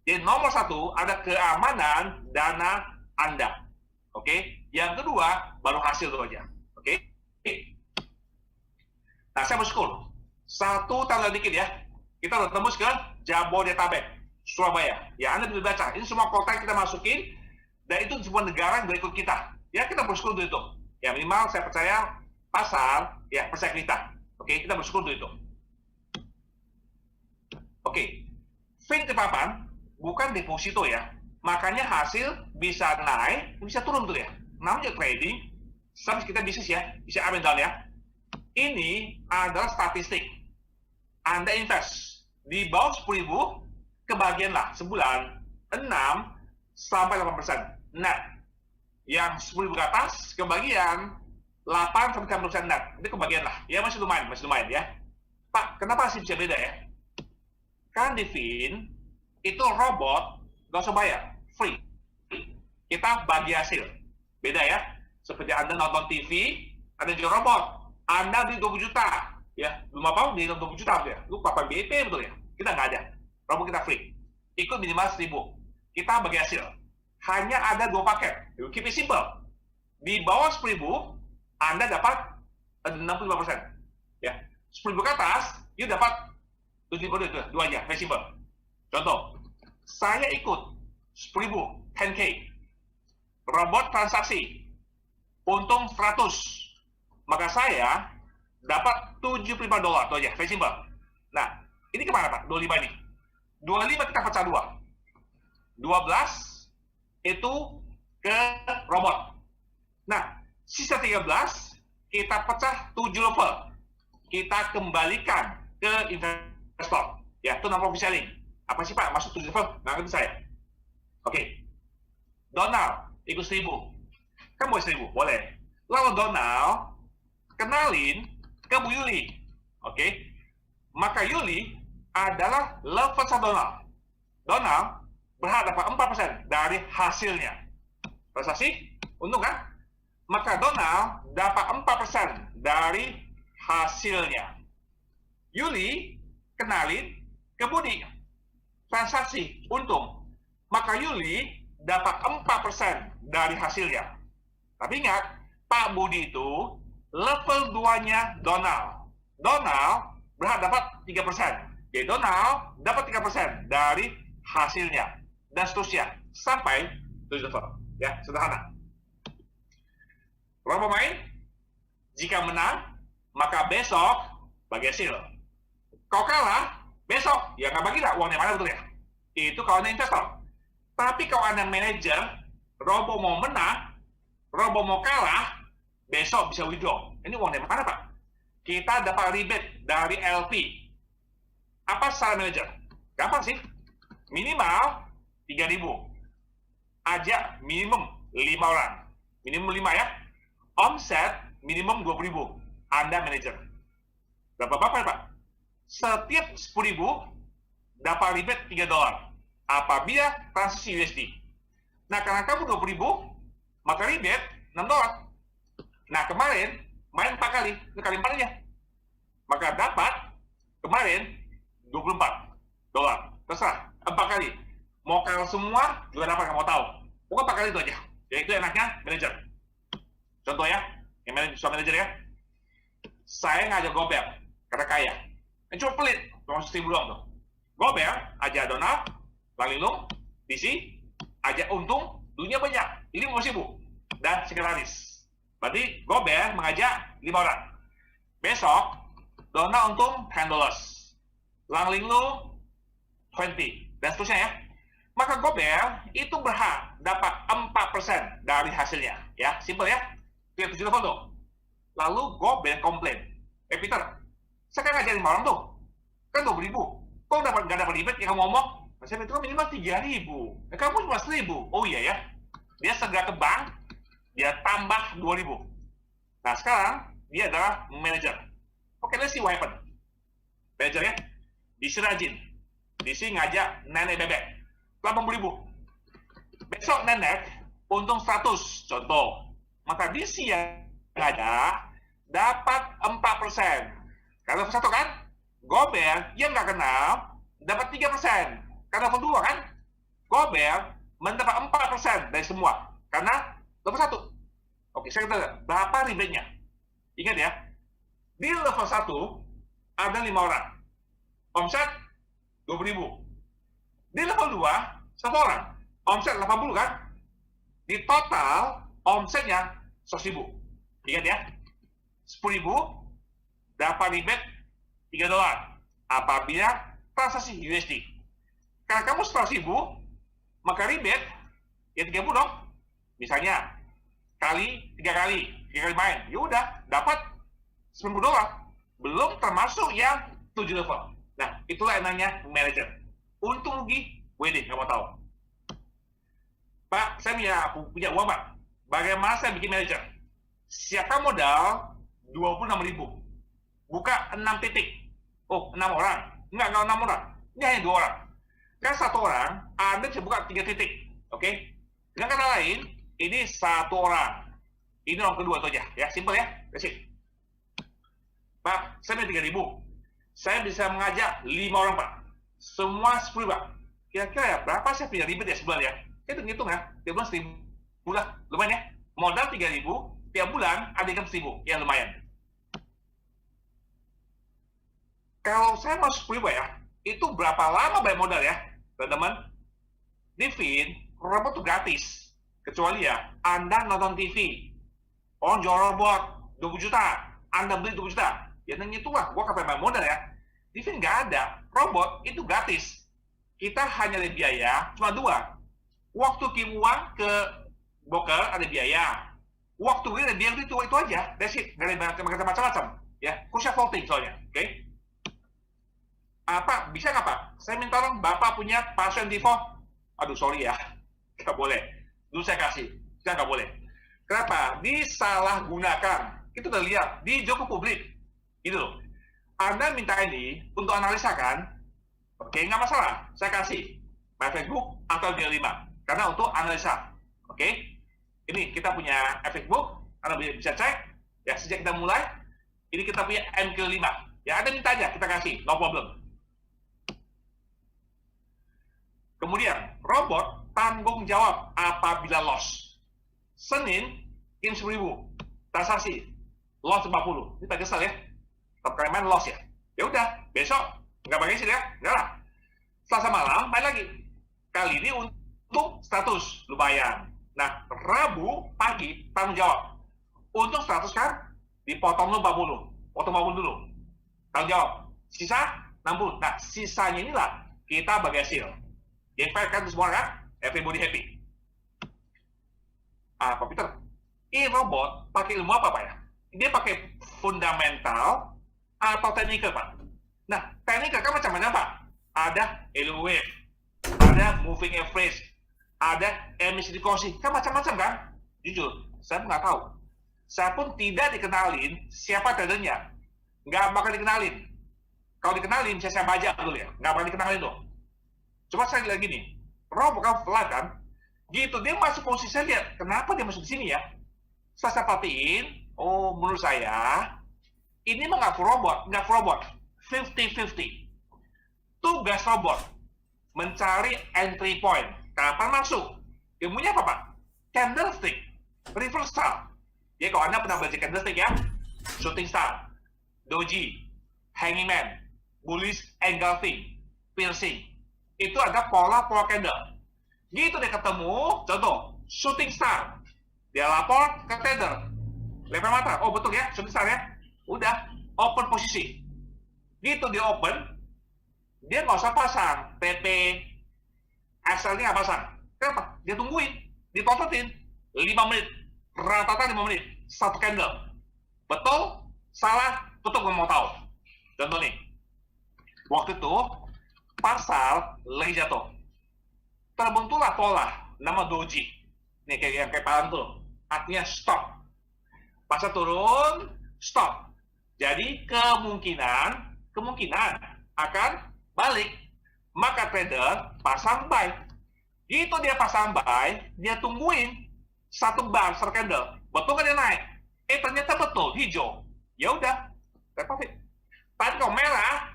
Jadi nomor 1 ada keamanan dana Anda. Oke. Yang kedua baru hasil itu aja. Oke. Nah saya bersyukur. 1 tanggal dikit ya. Kita udah tembus ke Jabodetabek, Surabaya. Ya Anda bisa baca. Ini semua kota yang kita masukin. Dan itu semua negara yang berikut kita. Ya kita bersyukur untuk itu. Ya minimal saya percaya pasar, ya percaya kita. Oke, kita bersyukur untuk itu. Oke, feed di papan bukan deposito ya. Makanya hasil bisa naik, bisa turun tuh ya. Namanya trading, sampai kita bisnis ya, bisa up and down ya. Ini adalah statistik. Anda invest di bawah 10.000, kebagianlah sebulan 6 sampai 8% net. Yang 10.000 ke atas, kebagian 8 sampai 10% net. Itu kebagian lah. Ya masih lumayan ya. Pak, kenapa sih bisa beda ya? Kan di Fin, itu robot, nggak usah bayar, free. Kita bagi hasil. Beda ya. Seperti Anda nonton TV, ada juga robot. Anda beli 20 juta. Ya, belum apa di 20 juta ya. Lu papan BIP betul ya? Kita nggak ada. Robot kita free. Ikut minimal 1.000. Kita bagi hasil. Hanya ada 2 paket. You keep it simple. Di bawah 10.000, Anda dapat 65%. Ya. 10.000 ke atas, you dapat 7.000 itu. 2 aja, very simple. Contoh, saya ikut 10.000, 10K. Robot transaksi. Untung 100. Maka saya dapat $75 itu aja, very simple. Nah, ini kemana Pak? 25 ini. 25 kita pecah 2. 12 itu ke robot. Nah, sisa 13 kita pecah 7 level. Kita kembalikan ke investor. Ya, itu nama profit sharing. Apa sih Pak? Masuk 7 level? Nggak ngerti saya. Oke. Donald ikut 1.000. Kan boleh 1.000? Boleh. Lalu Donald kenalin ke Bu Yuli. Oke. Maka Yuli adalah level 1 Donald. Donald berhak dapat 4% dari hasilnya. Transaksi, untung kan? Maka Donald dapat 4% dari hasilnya. Yuli kenalin ke Budi. Transaksi, untung. Maka Yuli dapat 4% dari hasilnya. Tapi ingat, Pak Budi itu level 2-nya Donald. Donald berhak dapat 3%. Jadi Donald dapat 3% dari hasilnya. Dan seterusnya. Sampai 7 level. Ya, sederhana. Berapa pemain? Jika menang, maka besok bagi hasil. Kau kalah, besok ya nggak bagilah uangnya mana betul ya? Itu kalau Anda investor. Tapi kalau Anda manajer, Robo mau menang, Robo mau kalah, besok bisa withdraw. Ini uang dari mana Pak? Kita dapat rebate dari LP. Apa secara manajer? Gampang sih. Minimal 3.000. Ajak minimum 5 orang. Minimum 5 ya. Omset minimum 20.000. Anda manajer. Berapa Pak? Setiap 10.000 dapat rebate $3 apabila transaksi USD. Nah, karena kamu 20.000, maka rebate $6. Nah, kemarin main 4 kali, itu kali 4 aja. Maka dapat kemarin $24. Terserah, 4 kali. Mau kalah semua juga dapat, nggak mau tahu. Pokoknya 4 kali itu aja. Jadi itu enaknya manajer. Contoh ya, yang manajer ya. Saya ngajak Gober, karena kaya. Yang cuma pelit, cuma 1.000 doang tuh. Gober, ajak Donald, Langlilung, DC, ajak untung, dunia banyak, ini 50.000. Dan sekretaris. Berarti Gober mengajak 5 orang. Besok, Donald untung $10. Langlilung 20. Dan seterusnya ya. Maka Gober itu berhak dapat 4% dari hasilnya. Ya, simple ya. Itu 7 level tuh. Lalu Gober komplain. Peter, saya kan ngajarin 5 orang tuh. Kan 20.000. Kok nggak dapat rebate yang kamu ngomong? Nah, saya itu kan minimal 3.000. Nah, kamu cuma 1.000. Oh iya ya. Dia segera ke bank, dia tambah 2.000. Nah, sekarang dia adalah manajer. Oke, let's see what happen. Manajer ya, DC rajin. DC ngajak nenek bebek 80.000. Besok nenek untung 100, contoh. Maka DC yang ngajak dapat 4%. Karena level 1 kan? Gober yang nggak kenal dapat 3%. Karena level 2 kan? Gober mendapat 4% dari semua. Karena level 1. Oke, saya kata berapa rebate-nya? Ingat ya, di level 1 ada 5 orang. Omset 20.000. Di level 2, 1 orang. Omset 80 kan? Di total, omsetnya 100.000. Ingat ya, 10.000 dapat rebate $3 apabila transaksi USD. Karena kamu 100.000, maka rebate ya 30 dong. Misalnya, kali 3 kali main, ya udah dapat $90. Belum termasuk yang 7 level. Nah, itulah yang namanya manager. Untung rugi, WD, nggak mau tahu. Pak, saya punya uang, Pak. Bagaimana saya bikin manager? Siapkan modal 26.000. Buka 6 titik. Oh, 6 orang. Enggak 6 orang. Ini hanya 2 orang. Kan 1 orang, Anda bisa buka 3 titik. Oke? Dengan kata lain, ini 1 orang. Ini orang kedua itu aja. Ya, simple ya. That's it. Pak, saya punya 3.000. Saya bisa mengajak 5 orang, Pak. Semua 10, Pak. Kira-kira ya, berapa saya punya rebate ya sebulan ya? Hitung ya. Tiap bulan 1.000 lah. Lumayan ya. Modal 3.000, tiap bulan ada income 1.000. Ya, lumayan. Kalau saya masuk 10.000 ya, itu berapa lama bayar modal ya, teman-teman? Di Fin, robot itu gratis. Kecuali ya, Anda nonton TV. Orang jual robot 20 juta. Anda beli 20 juta. Ya, dan itulah, gua kapan bayar modal ya. Di Fin nggak ada. Robot itu gratis. Kita hanya ada biaya, cuma 2. Waktu kirim uang ke broker ada biaya. Waktu ini ada biaya itu aja. That's it. Nggak ada macam-macam. Ya, crucial voting soalnya. Oke? Apa? Bisa nggak, Pak? Saya minta tolong Bapak punya password default. Aduh, sorry ya. Nggak boleh. Dulu saya kasih. Sekarang nggak boleh. Kenapa? Disalahgunakan. Itu udah lihat. Di joko publik. Gitu loh. Anda minta ini untuk analisa kan? Oke, nggak masalah. Saya kasih. My Facebook atau G5. Karena untuk analisa. Oke? Ini kita punya Facebook. Anda bisa cek. Ya, sejak kita mulai. Ini kita punya MQ5. Ya, ada minta aja. Kita kasih. No problem. Kemudian, robot tanggung jawab apabila loss. Senin, kirim 10.000. Transaksi. Loss 40. Ini tak kesal ya. Tapi main loss ya. Ya udah, besok nggak pakai sih ya. Nggak lah. Selasa malam, main lagi. Kali ini untuk 100. Lumayan. Nah, Rabu pagi, tanggung jawab. Untuk 100 kan, dipotong dulu 40. Potong 40 dulu. Tanggung jawab. Sisa 60. Nah, sisanya inilah kita bagi hasil. Invite kan semua kan? Everybody happy. Pak Peter, ini robot pakai ilmu apa, Pak ya? Dia pakai fundamental atau technical, Pak? Nah, technical kan macam-macam, Pak. Ada Halo Wave, ada moving average, ada MACD crossing, kan macam-macam kan? Jujur, saya nggak tahu. Saya pun tidak dikenalin siapa tradernya. Nggak bakal dikenalin. Kalau dikenalin, saya baca dulu ya. Nggak bakal dikenalin dong. Coba saya lihat gini, robot kan flat kan, gitu dia masuk posisi, saya lihat, kenapa dia masuk di sini ya? Saya perhatiin, oh menurut saya, ini mah nggak robot, 50-50. Tugas robot, mencari entry point, kapan masuk? Ilmunya apa Pak? Candlestick, reversal. Ya kalau Anda pernah belajar candlestick ya, shooting star, doji, hanging man, bullish engulfing, piercing. Itu ada pola candle. Gitu dia ketemu, contoh, shooting star. Dia lapor ke trader. Lempar mata, oh betul ya, shooting star ya. Udah, open posisi. Gitu dia open, dia nggak usah pasang TP, SL-nya nggak pasang. Kenapa? Dia tungguin, ditototin 5 menit, rata-rata 5 menit, satu candle. Betul? Salah? Betul, gue mau tahu. Contoh nih, waktu itu pasar lagi jatuh. Terbentuklah pola nama doji. Nih kayak yang kayak palang tuh. Artinya stop. Pasar turun, stop. Jadi kemungkinan akan balik. Maka trader pasang buy. Itu dia pasang buy, dia tungguin satu bar candle. Betul kan dia naik? Ternyata betul, hijau. Ya udah, profit. Tapi kalau merah,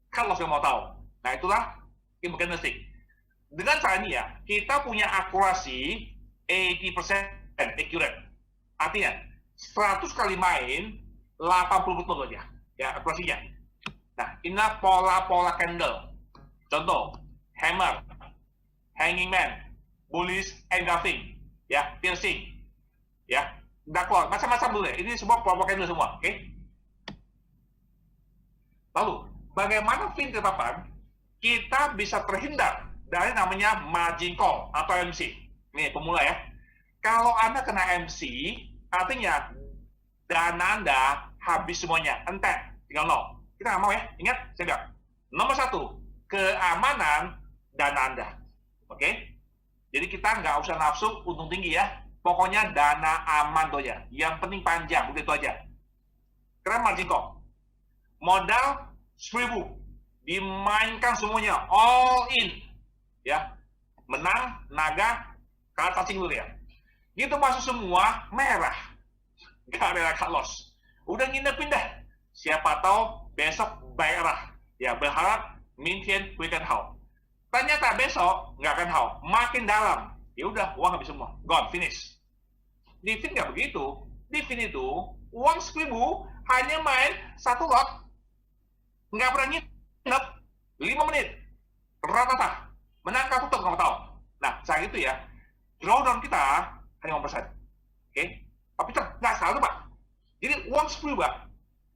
kan lo mau tahu. Nah itulah ilmu candlestick. Dengan cara ini ya, kita punya akurasi 80% accurate. Artinya 100 kali main 80 betul aja ya akurasinya. Nah, inilah pola-pola candle. Contoh, hammer, hanging man, bullish engulfing, ya, piercing, ya, dark cloud, macam-macam dulu ya. Ini semua pola-pola candle semua, oke? Lalu, bagaimana fin ke depan kita bisa terhindar dari namanya margin call atau MC? Ini pemula ya. Kalau Anda kena MC, artinya dana Anda habis semuanya, entek, tinggal nol. Kita nggak mau ya, ingat, saya bilang. Nomor 1, keamanan dana Anda. Oke? Jadi kita nggak usah nafsu untung tinggi ya. Pokoknya dana aman tuh aja. Yang penting panjang, begitu aja. Karena margin call. Modal 10.000. Dimainkan semuanya, all in. Ya. Menang, naga, kalah cacing dulu ya. Gitu masuk semua, merah. Gak ada cut loss. Udah nginepin dah. Siapa tahu besok baik arah. Ya, berharap Mingtian weekend how. Ternyata besok nggak akan how, makin dalam. Ya udah, uang habis semua, gone, finish. Di fin nggak begitu. Di fin itu uang 10.000 hanya main satu lot, nggak pernah nginep 5 menit, rata-rata menang tutup nggak tahu. Nah saat itu ya, drawdown kita hanya 1%. Oke, tapi nggak selalu pak. Jadi uang 10 pak,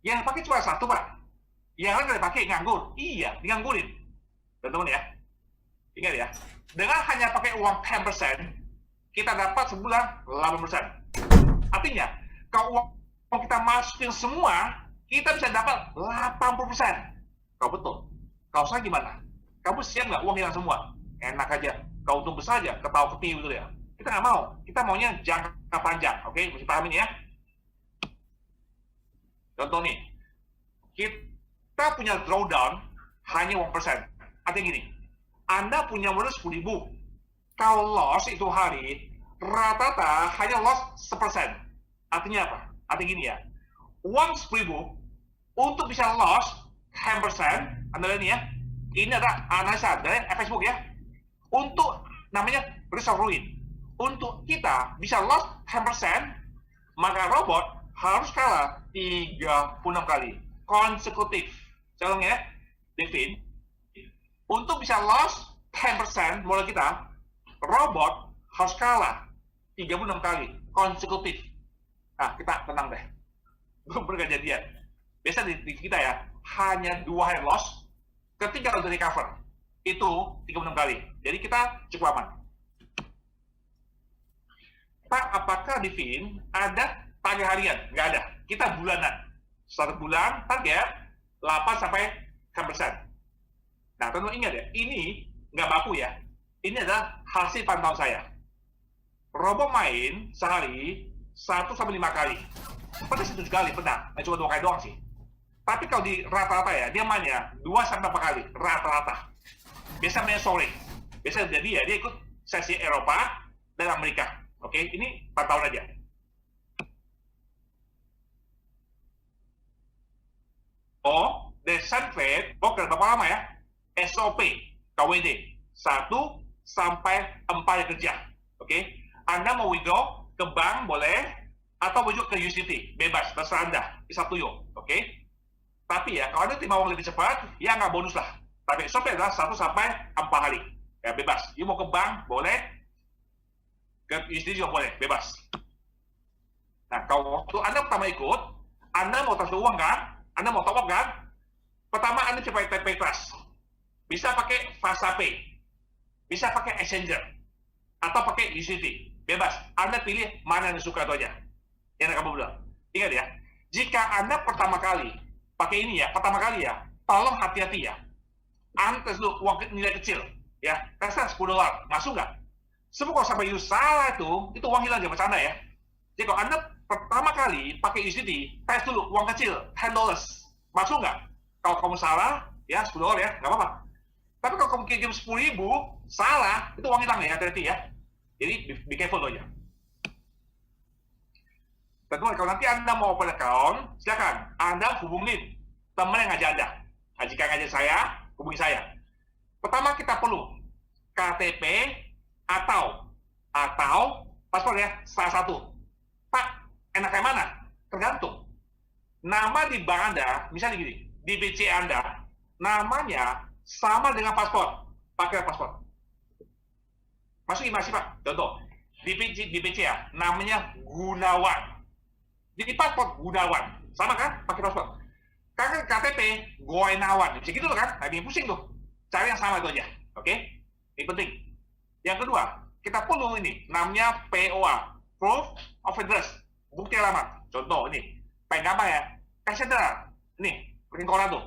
yang pakai cuma satu pak. Yang lain nggak dipakai, nganggur. Iya, diganggurin. Teman-teman ya. Ingat ya, dengan hanya pakai uang 10%, kita dapat sebulan 8%. Artinya, kalau uang kita masukin semua, kita bisa dapat 80%. Kau betul. Kau saya gimana? Kamu siap nggak uang hilang semua? Enak aja. Kau untung besar aja, ketawa ketiwi gitu ya. Kita nggak mau. Kita maunya jangka panjang. Oke, mesti paham ini ya. Contoh nih, kita punya drawdown hanya 1%. Artinya gini, Anda punya modal 10.000. Kalau loss itu hari, rata-rata hanya loss 1%. Artinya apa? Artinya gini ya, uang 10.000 untuk bisa loss 10%, Anda lihat nih ya, ini ada analisa dari Facebook ya, untuk namanya risk of ruin. Untuk kita bisa loss 10%, maka robot harus kalah 36 kali konsekutif. Colong ya, Devin. Untuk bisa loss 10% modal kita, robot harus kalah 36 kali konsekutif. Nah, kita tenang deh. Belum berkejadian. Biasa di kita ya, hanya 2 hari loss, ketika udah recover. Itu 36 kali. Jadi kita cukup aman. Pak, apakah di Fin ada target harian? Nggak ada. Kita bulanan. 1 bulan target 8-10%. Nah, teman-teman ingat ya, ini nggak baku ya. Ini adalah hasil pantauan saya. Robot main sehari 1-5 kali. Pernah 7 kali, pernah. Nah, cuma 2 kali doang sih. Tapi kalau di rata-rata ya, dia mainnya 2-4 kali, rata-rata. Biasa main sore. Biasa jadi ya, dia ikut sesi Eropa dan Amerika. Oke, ini pantauan aja. Oh, desain trade, berapa lama ya? SOP, KWD, 1 sampai 4 hari kerja. Oke, Anda mau withdraw ke bank boleh, atau withdraw ke USDT, bebas, terserah Anda, it's up to you. Oke, tapi ya, kalau Anda terima uang lebih cepat, ya nggak bonus lah. Tapi SOP adalah 1 sampai 4 hari, ya bebas. You mau ke bank boleh, ke USDT juga boleh, bebas. Nah, kalau waktu Anda pertama ikut, Anda mau transfer uang kan? Anda mau top up kan? Pertama Anda coba TP Trust. Bisa pakai FastaPay. Bisa pakai Exchanger. Atau pakai USDT. Bebas. Anda pilih mana yang suka itu aja. Yang kamu bilang. Ingat ya, jika Anda pertama kali pakai ini ya, pertama kali ya, tolong hati-hati ya. tes dulu uang nilai kecil, ya, tesnya $10, masuk nggak? Semua kalau sampai you salah itu uang hilang, jangan bercanda ya. Jadi kalau Anda pertama kali pakai USDT, tes dulu uang kecil, $10, masuk nggak? Kalau kamu salah, ya $10 ya, nggak apa-apa. Tapi kalau kamu kirim 10.000, salah, itu uang hilang ya, hati-hati ya. Jadi be careful aja. Tentu kalau nanti Anda mau open account, silakan Anda hubungin teman yang ngajak Anda. Jika ngajak saya, hubungi saya. Pertama kita perlu KTP atau paspor ya, salah satu. Pak, enak yang mana? Tergantung. Nama di bank Anda, misalnya gini, di BC Anda, namanya sama dengan paspor, pakai paspor. Masuk gimana sih Pak? Contoh, di BC ya, namanya Gunawan. Di paspor Gunawan, sama kan? Pakai paspor. Karena KTP Goenawan, bisa gitu loh kan? Nah, bikin pusing tuh. Cari yang sama itu aja, oke? Ini penting. Yang kedua, kita perlu ini, namanya POA, Proof of Address, bukti alamat. Contoh ini, paling gampang ya, Katedral, ini, bikin koran tuh.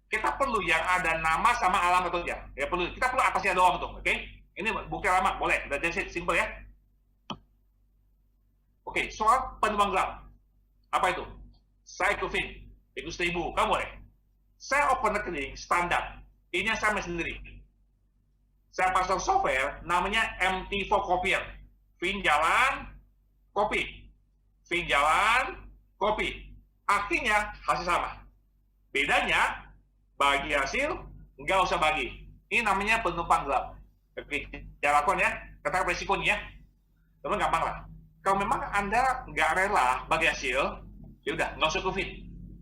Kita perlu yang ada nama sama alamat itu aja. Ya perlu, kita perlu atasnya doang tuh, oke? Ini bukti alamat, boleh, udah jadi simple ya. Oke, soal penumpang gelap. Apa itu? Saya ke Fin, itu 1.000, kamu boleh. Saya open rekening standar, ini yang saya sendiri. Saya pasang software, namanya MT4 Copier. Fin jalan, copy. Fin jalan, copy. Artinya hasil sama. Bedanya, bagi hasil, nggak usah bagi. Ini namanya penumpang gelap. Oke, jangan lakukan ya, katakan resikonya. Teman gampang lah. Kalau memang Anda nggak rela bagi hasil, ya udah, nggak usah COVID.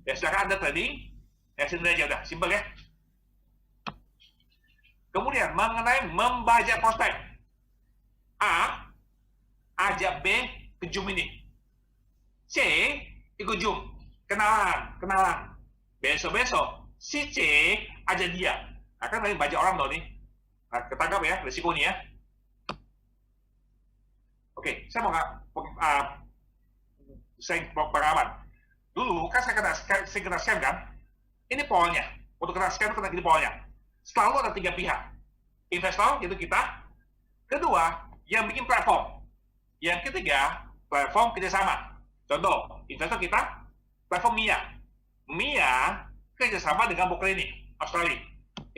Ya silakan Anda trading, ya sendiri aja udah, simpel ya. Kemudian mengenai membaca prospek. A, ajak B ke Zoom ini. C, ikut Zoom. Kenalan. Besok-besok, si C ajak dia. Akan tadi baca orang loh nih. Nah, ketangkap ya, resikonya ya. Oke, saya mau pengalaman. Dulu kan saya kena scam kan. Ini polanya. Untuk kena scam kena gini polanya. Selalu ada 3 pihak. Investor, yaitu kita. Kedua, yang bikin platform. Yang ketiga, platform kerjasama. Contoh, investor kita, platform MIA. MIA kerjasama dengan broker ini, Australia.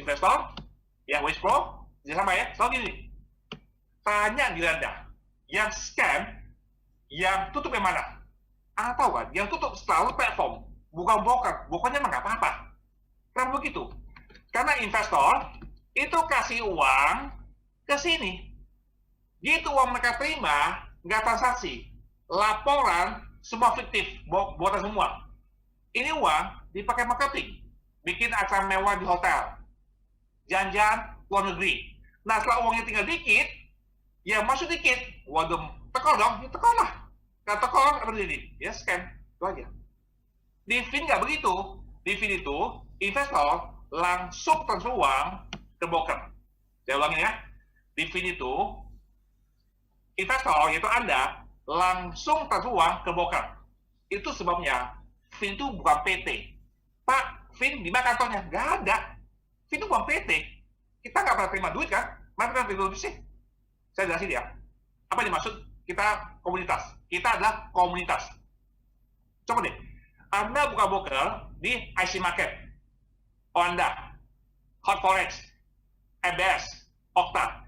Investor, ya Westpro, kerjasama ya. Selalu gini. Tanya di Anda. Yang scam, yang tutup yang mana? Anda tahu kan? Yang tutup selalu platform, bukan broker. Brokernya mah nggak apa-apa. Kenapa begitu? Karena investor itu kasih uang ke sini. Gitu uang mereka terima, nggak transaksi. Laporan, semua fiktif, buatan semua. Ini uang dipakai marketing. Bikin acara mewah di hotel. Jalan-jalan luar negeri. Nah, setelah uangnya tinggal dikit, ya masuk dikit, waduh, tekor dong, ya tekor lah. Kalau tekor, apa jadi? Ya scam, itu aja. Di Fin nggak begitu. Di Fin itu, investor langsung transfer uang ke broker. Saya ulangi ya. Di Fin itu, investor, yaitu Anda, langsung transfer uang ke broker. Itu sebabnya, Fin itu bukan PT. Pak, Fin di mana kantornya? Nggak ada. Fin itu bukan PT. Kita nggak pernah terima duit kan? Mana pernah terima duit sih? Saya jelasin ya. Apa yang dimaksud? Kita komunitas. Kita adalah komunitas. Coba deh. Anda buka broker di IC Market. Anda. Hot Forex. MBS. Okta.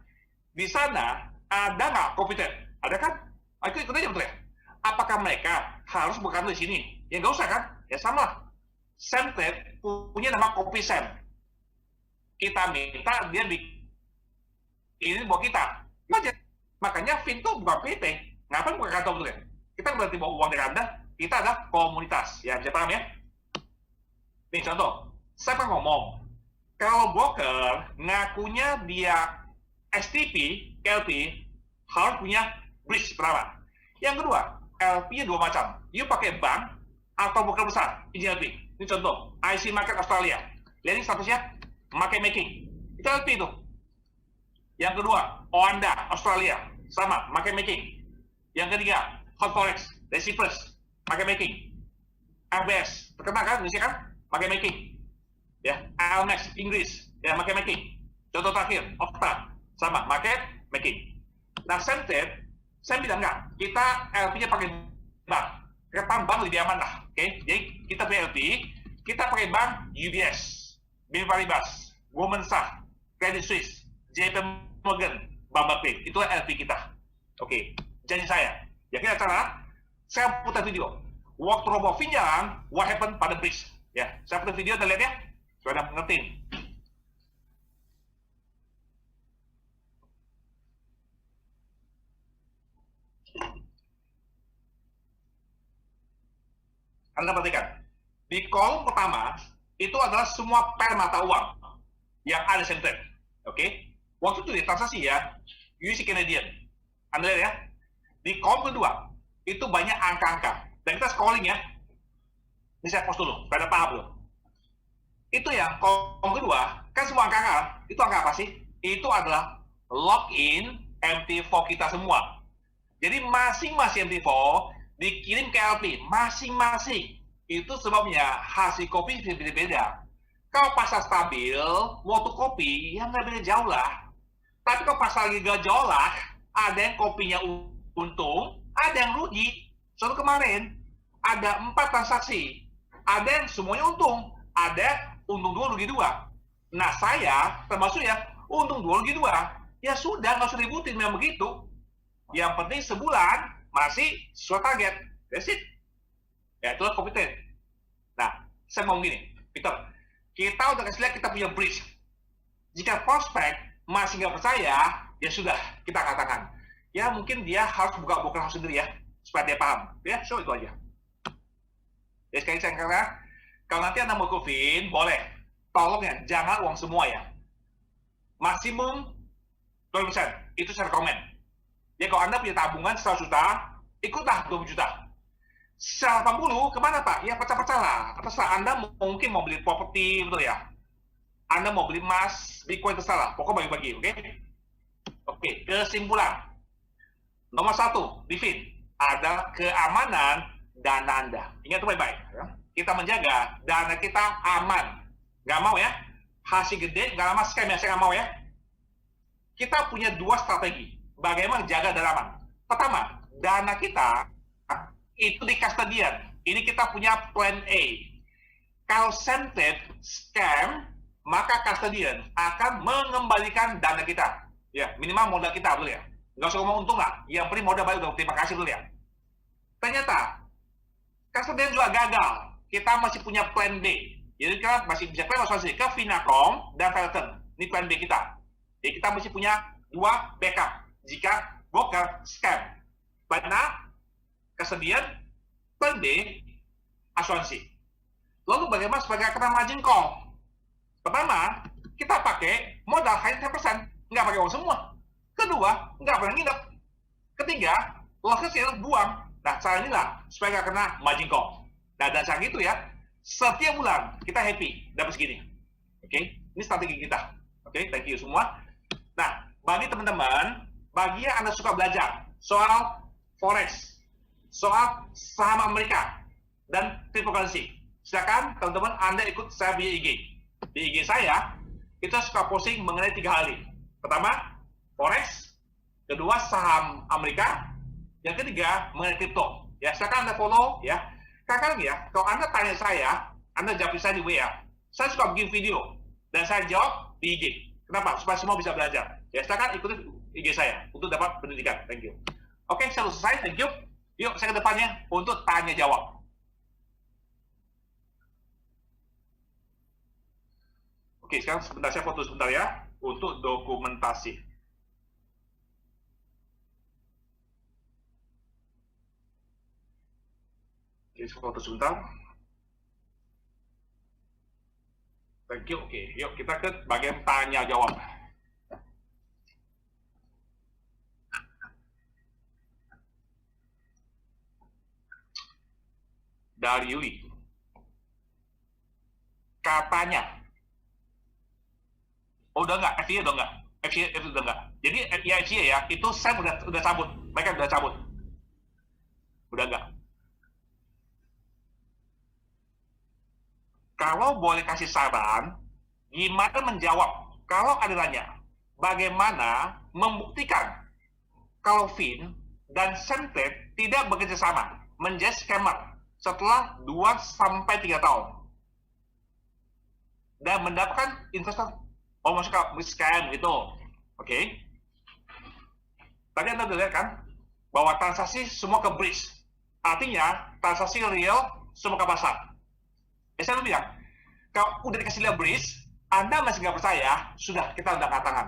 Di sana ada nggak komputer? Ada kan? Itu ikut aja betul ya? Apakah mereka harus bukan di sini? Ya nggak usah kan? Ya sama lah. Semtrade punya nama Kopi Sem. Kita minta dia ini buat kita. Makanya Fin itu bukan PT. Ngapain bukan kantor betul ya? Kita berarti bawa uang dari Anda, kita adalah komunitas. Ya, bisa paham ya? Nih contoh, saya pernah ngomong, kalau broker ngakunya dia STP, LP, harus punya bridge pertama. Yang kedua, LP-nya 2 macam. You pakai bank atau broker besar, ini LP. Ini contoh, IC Market Australia. Lihat ini statusnya, market making. Itu LP itu. Yang kedua, Oanda, Australia. Sama, market making. Yang ketiga, Hot Forex, Receivers, market making. RBS, terkenal kan, Indonesia kan? Market making. ya, LMAX Inggris, ya, market making. Contoh terakhir, Okta, sama, market making. Nah, Semtech, saya bilang enggak, kita LP-nya pakai bank. Kita bank lebih aman lah, oke? Jadi kita pakai LP, kita pakai bank UBS, BNP Paribas, Goldman Sachs, Credit Suisse, JP Morgan, Bank Bapet, itu LP kita. Oke, janji saya. Ya, kita cara, saya putar video. Waktu robot pinjam, what happened pada bridge. Ya, saya putar video, kita lihat ya. Sudah mengerti. Anda perhatikan. Di kolom pertama, itu adalah semua per mata uang yang ada Semtech. Oke? Waktu itu di transaksi ya, USD Canadian. Anda lihat ya. Di kolom kedua, itu banyak angka-angka. Dan kita scrolling ya. Ini saya post dulu, pada paham dulu. Itu ya, kolom kedua, kan semua angka-angka, itu angka apa sih? Itu adalah login MT4 kita semua. Jadi masing-masing MT4 dikirim ke LP, masing-masing. Itu sebabnya hasil kopi beda-beda. Kalau pasar stabil, waktu kopi, ya nggak beda jauh lah. Tapi kalau pasar lagi gejolak, ada yang kopinya untung, ada yang rugi. Contoh kemarin, ada 4 transaksi. Ada yang semuanya untung, ada untung 2, rugi 2. Nah, saya termasuk ya, untung 2, rugi 2. Ya sudah, nggak usah ributin memang begitu. Yang penting sebulan masih sesuai target. That's it. Ya, itulah kompeten. Nah, saya ngomong gini, Peter, kita udah kasih lihat kita punya bridge. Jika prospek masih nggak percaya, ya sudah, kita katakan. Ya, mungkin dia harus buka broker sendiri ya, supaya dia paham. Ya, show itu aja. Ya, sekali saya katakan, kalau nanti Anda mau Kevin, boleh. Tolong ya, jangan uang semua ya. Maksimum 20%. Itu saya rekomen. Ya, kalau Anda punya tabungan 100 juta, ikutlah 20 juta. 180 kemana Pak? Ya pecah-pecah lah. Terserah Anda mungkin mau beli properti, betul ya? Anda mau beli emas, Bitcoin, terserah. Pokoknya bagi-bagi, oke? Oke, kesimpulan. Nomor 1, Divin, ada keamanan dana Anda. Ingat itu baik-baik. Ya? Kita menjaga dana kita aman. Nggak mau ya? Hasil gede, nggak lama scam ya, saya nggak mau ya. Kita punya 2 strategi. Bagaimana jaga dana aman? Pertama, dana kita itu di custodian. Ini kita punya plan A. Kalau Semtech scam, maka custodian akan mengembalikan dana kita. Ya, minimal modal kita dulu ya. Nggak usah ngomong untung lah. Yang penting modal balik, terima kasih dulu ya. Ternyata, custodian juga gagal. Kita masih punya plan B. Jadi kita masih bisa claim asuransi ke Finacom dan Felton. Ini plan B kita. Jadi kita masih punya 2 backup jika broker scam. Karena kesediaan plan B asuransi. Lalu bagaimana sebagai kena margin call? Pertama, kita pakai modal hanya 10%, nggak pakai uang semua. Kedua, nggak pernah nginep. Ketiga, loss kecil buang. Nah, cara inilah supaya nggak kena margin call. Nah, dan cara gitu ya, setiap bulan kita happy dapat segini. Oke, ini strategi kita. Oke, thank you semua. Nah, bagi teman-teman, bagi yang Anda suka belajar soal forex, soal saham Amerika dan cryptocurrency, silakan teman-teman Anda ikut saya di IG. Di IG saya, kita suka posting mengenai 3 hal ini. Pertama, forex. Kedua, saham Amerika. Yang ketiga, mengenai kripto. Ya, silakan Anda follow ya. Kadang ya, kalau Anda tanya saya, Anda jawab saya di WA. Saya suka bikin video dan saya jawab di IG. Kenapa? Supaya semua bisa belajar. Ya, silakan ikuti IG saya untuk dapat pendidikan. Thank you. Oke, saya sudah selesai. Thank you. Yuk, saya ke depannya untuk tanya jawab. Oke, sekarang sebentar saya foto sebentar ya untuk dokumentasi. Oke, saya foto sebentar. Thank you. Oke, yuk kita ke bagian tanya jawab. Dari Yuli. Katanya. Oh, udah enggak? FCA udah enggak? FCA itu udah enggak. Jadi ya FCA ya, itu saya udah cabut. Mereka udah cabut. Udah enggak. Kalau boleh kasih saran, gimana menjawab kalau ada nanya, bagaimana membuktikan kalau Fin dan Semtech tidak bekerja sama menjadi scammer setelah 2-3 tahun dan mendapatkan investor masuk ke scam gitu. Oke. Tadi Anda udah lihat kan bahwa transaksi semua ke bridge, artinya transaksi real semua ke pasar. Saya udah bilang, kalau udah dikasih lihat bridge, Anda masih nggak percaya, sudah kita udah angkat tangan.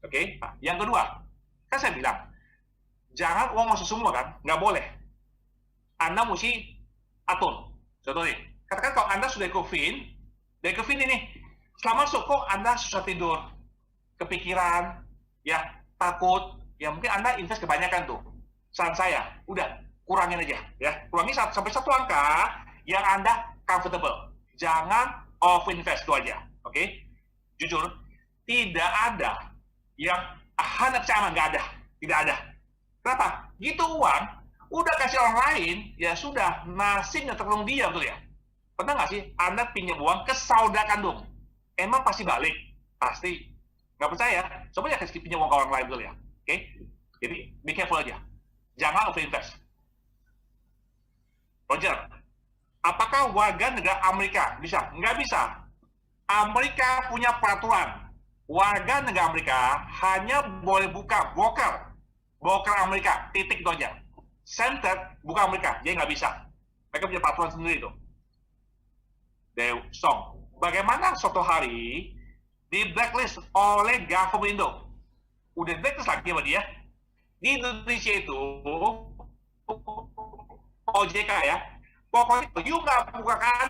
Oke. Nah, yang kedua, kan saya bilang, jangan uang masuk semua kan, nggak boleh. Anda mesti atur. Contohnya, katakan kalau Anda sudah ikut Fin, dari ke Fin ini, setelah masuk kok Anda susah tidur, kepikiran, ya takut, ya mungkin Anda invest kebanyakan tuh. Saran saya, udah kurangin aja, ya kurangi sampai satu angka yang Anda comfortable. Jangan over invest itu aja, oke? Jujur, tidak ada yang 100% aman, nggak ada, tidak ada. Kenapa? Gitu uang udah kasih orang lain, ya sudah, nasibnya tergantung dia, betul ya? Pernah nggak sih Anda pinjam uang ke saudara kandung? Emang pasti balik? Pasti. Nggak percaya? Coba ya kasih pinjam uang ke orang lain, betul ya? Oke? Jadi, be careful aja. Jangan overinvest. Roger, apakah warga negara Amerika bisa? Nggak bisa. Amerika punya peraturan. Warga negara Amerika hanya boleh buka broker Amerika, titik itu aja. Center bukan Amerika, jadi nggak bisa. Mereka punya peraturan sendiri itu. Bagaimana suatu hari di blacklist oleh government Indo? Udah blacklist lagi sama dia. Di Indonesia itu OJK ya, pokoknya you nggak bukakan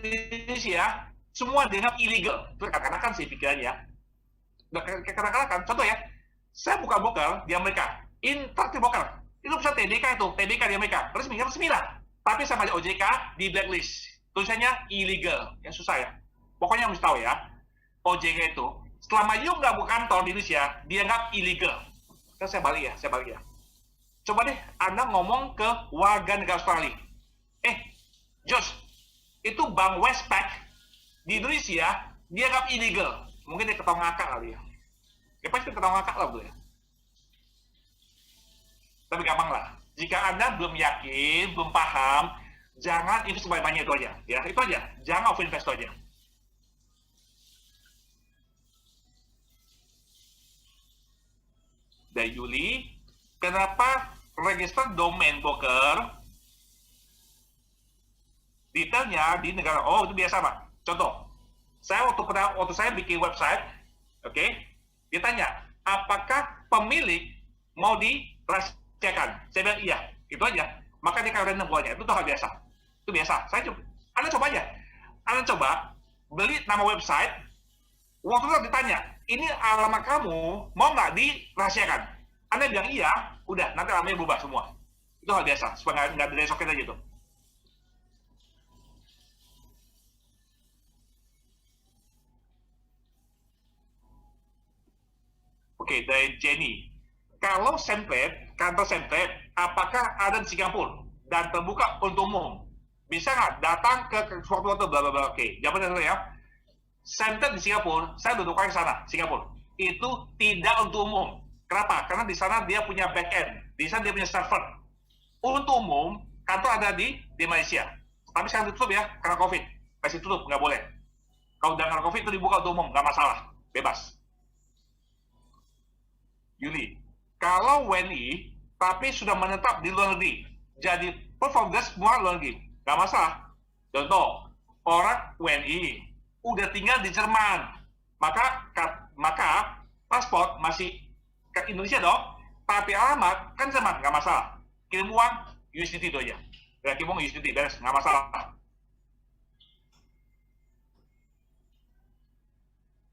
di Indonesia, semua dianggap illegal. Itu kadang-kadang kan sih pikirannya. Kadang-kadang kan, contoh ya, saya buka broker di Amerika, interaktif broker, itu bisa TDK di Amerika, resmi lah. Tapi sama OJK di blacklist, tulisannya illegal, yang susah ya. Pokoknya mesti tahu ya, OJK itu, selama you nggak buka kantor di Indonesia, dianggap illegal. Kan saya balik ya. Coba deh, Anda ngomong ke warga negara Australia. Josh, itu Bank Westpac di Indonesia, dianggap illegal. Mungkin dia ketawa ngakak kali ya. Ya pasti ketawa ngakak lah tuh ya. Tapi gampang lah. Jika Anda belum yakin, belum paham, jangan invest banyak-banyak itu aja. Ya, itu aja. Jangan overinvest itu aja. Dari Juli, kenapa register domain broker detailnya di negara, itu biasa Pak. Contoh, waktu saya bikin website, oke, ditanya, apakah pemilik mau dirahasiakan? Saya bilang iya, itu aja. Maka dia akan random buatnya, itu hal biasa. Itu biasa. Anda coba aja. Anda coba beli nama website, waktu itu ditanya, ini alamat kamu mau nggak dirahasiakan? Anda bilang iya, udah, nanti alamatnya berubah semua. Itu hal biasa, supaya nggak diresokin aja tuh. Oke, dari Jenny. Kalau kantor Semtech, apakah ada di Singapura dan terbuka untuk umum? Bisa nggak datang ke suatu waktu, bla bla bla. Oke, jawabannya dulu ya. Semtech di Singapura, saya duduk ke sana, Singapura. Itu tidak untuk umum. Kenapa? Karena di sana dia punya back end, di sana dia punya server. Untuk umum, kantor ada di Malaysia. Tapi sekarang ditutup ya, karena COVID. Masih tutup, nggak boleh. Kalau udah karena COVID itu dibuka untuk umum, nggak masalah, bebas. Yuli, kalau WNI tapi sudah menetap di luar negeri, jadi performance semua luar negeri, nggak masalah. Contoh, orang WNI udah tinggal di Jerman, maka paspor masih ke Indonesia dong, tapi alamat kan Jerman, nggak masalah. Kirim uang USDT itu aja, kirim uang USDT beres, nggak masalah.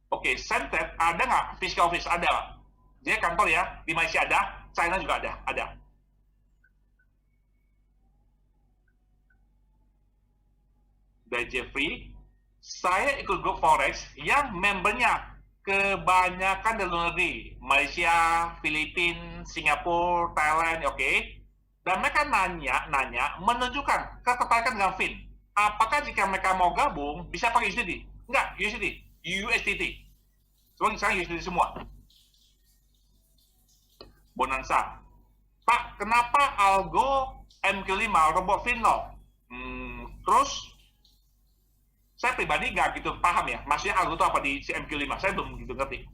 Oke, Semtech ada nggak fiscal office? Ada. Dia kantor ya, di Malaysia ada, China juga ada. Dari Jeffrey, saya ikut grup Forex yang membernya kebanyakan dari luar negeri, Malaysia, Filipina, Singapura, Thailand, oke. Dan mereka nanya menunjukkan ketertarikan dengan Fin. apakah jika mereka mau gabung, bisa pakai USDT? Enggak, USDT. Sekarang USDT semua. Bonanza. Pak, kenapa algo MQ5 robot Finlock? Terus, saya pribadi nggak gitu paham ya, maksudnya algo itu apa di MQ5, saya belum gitu ngerti.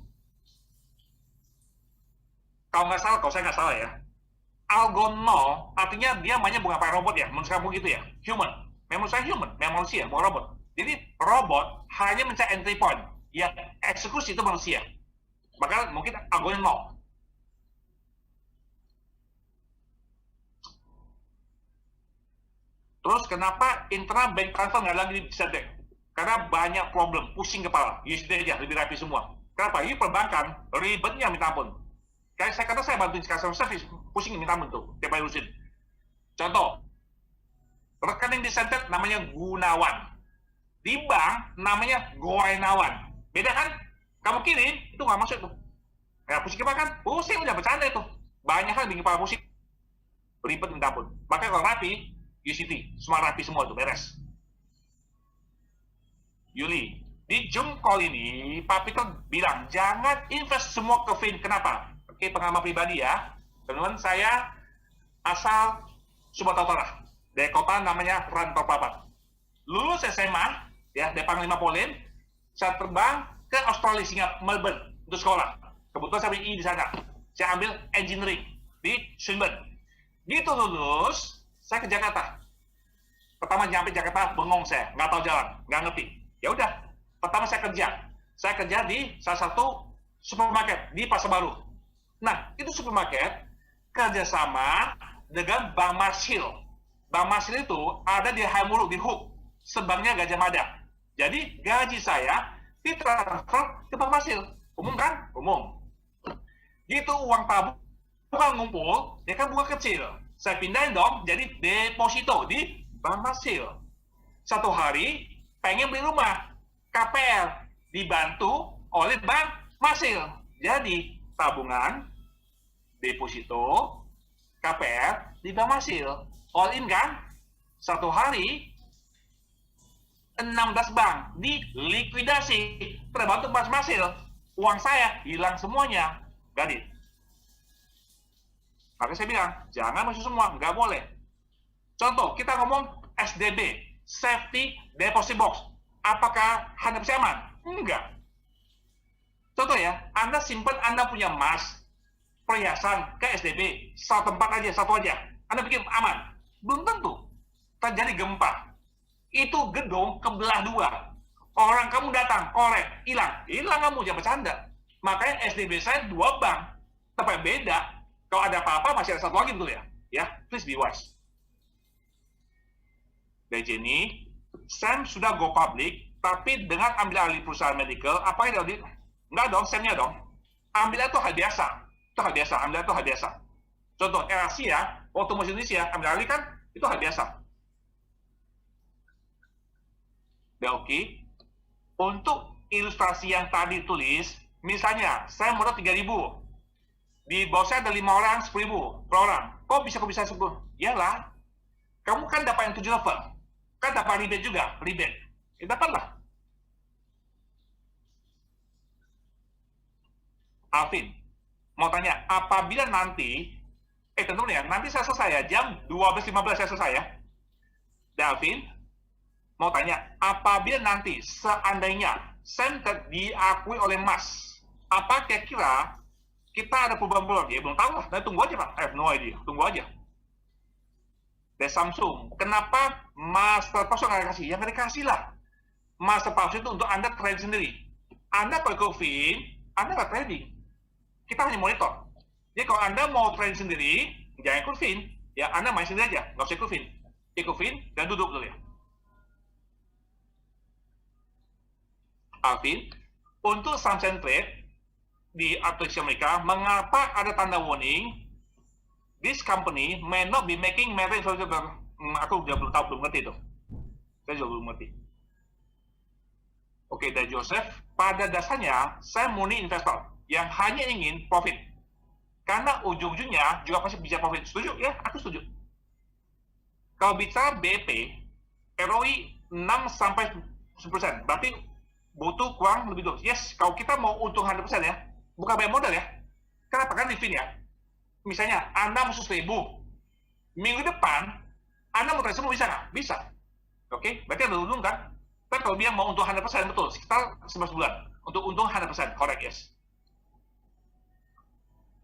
Kalau saya nggak salah ya, algo 0 artinya dia mainnya bukan pakai robot ya, menurut kamu gitu ya, human. Menurut saya human, manusia, bukan robot. Jadi robot hanya mencari entry point, yang eksekusi itu manusia. Maka mungkin algonya 0. Terus kenapa internal bank transfer nggak lagi disedek? Karena banyak problem, pusing kepala. USD aja, lebih rapi semua. Kenapa? Ini perbankan, ribetnya minta ampun. Kayak saya bantuin customer service, pusing minta ampun tuh, tiap hari urusin. Contoh, rekening disentet namanya Gunawan. Di bank namanya Goenawan. Beda kan? Kamu kirim, itu nggak masuk tuh. Ya, pusing kepala kan? Pusing, udah bercanda itu. Banyak kan bikin kepala pusing. Ribet minta ampun. Makanya kalau rapi, UCT, semua rapi semua tuh, beres. Yuli, di Zoom call ini, Pak Peter bilang, jangan invest semua ke Fin. Kenapa? Oke, pengalaman pribadi ya. Teman-teman, saya asal Sumatera Utara. Dari kota namanya Rantau Papat. Lulus SMA, ya, dari Panglima Polim, saya terbang ke Australia, Singapura, Melbourne, untuk sekolah. Kebetulan saya ambil di sana. Saya ambil engineering di Swinburne. Gitu lulus, saya ke Jakarta. Pertama nyampe Jakarta, bengong saya, nggak tahu jalan, nggak ngerti. Ya udah, pertama saya kerja di salah satu supermarket di Pasar Baru. Nah, itu supermarket kerjasama dengan Bank Marsil. Bank Marsil itu ada di Hamburg, di Hook, sebanknya Gajah Mada. Jadi gaji saya ditransfer ke Bank Marsil. Umum kan? Umum. Gitu uang tabung bukan ngumpul, dia kan bunga kecil. Saya pindahin dong jadi deposito di Bank Marsil. Satu hari pengen beli rumah, KPR dibantu oleh Bank Marsil. Jadi tabungan, deposito, KPR di Bank Marsil. All in kan? Satu hari 16 bank dilikuidasi, terbantu Bank Marsil. Uang saya hilang semuanya. Gadit. Maka saya bilang, jangan masuk semua, nggak boleh. Contoh, kita ngomong SDB, Safety Deposit Box. Apakah Anda bisa aman? Enggak. Contoh ya, Anda simpan Anda punya emas, perhiasan ke SDB, satu tempat aja, satu aja. Anda pikir aman? Belum tentu. Terjadi gempa. Itu gedung kebelah dua. Orang kamu datang, korek, hilang. Hilang kamu, jangan bercanda. Makanya SDB saya 2 bank. Tapi beda. Kalau ada apa-apa masih ada satu lagi betul ya? Ya, please be wise. Dari Jenny, Sam sudah go public, tapi dengan ambil alih perusahaan medical, apa yang dia? Enggak dong, Samnya dong. Ambil itu hal biasa. Itu hal biasa, ambil itu hal biasa. Contoh, Asia, otomotif Indonesia, ambil alih kan, itu hal biasa. Ya oke. Untuk ilustrasi yang tadi tulis, misalnya, saya modal 3.000. Di bawah saya ada 5 orang, 10.000 per orang. Kok bisa 10? Iyalah. Kamu kan dapat yang 7 level. Kan dapat rebate juga, rebate. Ya dapatlah. Alvin, mau tanya, apabila nanti, tentunya ya, nanti saya selesai ya, jam 12.15 saya selesai ya. Alvin, mau tanya, apabila nanti seandainya center diakui oleh Mas, apa kira-kira kita ada perubahan-perubahan? Ya belum tahu lah, nah, tunggu aja Pak. I have no idea, tunggu aja. Dari Samsung, kenapa master password nggak dikasih? Ya nggak dikasih lah. Master password itu untuk Anda trade sendiri. Anda kalau ikut Fin, Anda nggak trading. Kita hanya monitor. Jadi kalau Anda mau trade sendiri, jangan ikut Fin. Ya Anda main sendiri aja, nggak usah ikut Fin. Ikut Fin dan duduk dulu ya. Alvin, untuk Samsung Trade, di aplikasi mereka, mengapa ada tanda warning this company may not be making merit for aku juga belum tahu, belum ngerti itu. Saya juga belum ngerti. Oke, dari Joseph, pada dasarnya saya murni investor yang hanya ingin profit. Karena ujung-ujungnya juga pasti bisa profit. Setuju? Ya, aku setuju. Kalau bicara BP, ROI 6-10%. Berarti butuh kurang lebih dulu. Yes, kalau kita mau untung 100% ya, bukan bayar modal ya. Kenapa? Kan living ya. Misalnya, Anda musuh 1.000. Minggu depan, Anda mau semua bisa nggak? Bisa. Oke, berarti ada untung kan? Tapi kalau dia mau untung 100%, betul. Sekitar 11 bulan. Untuk untung 100%, correct, yes.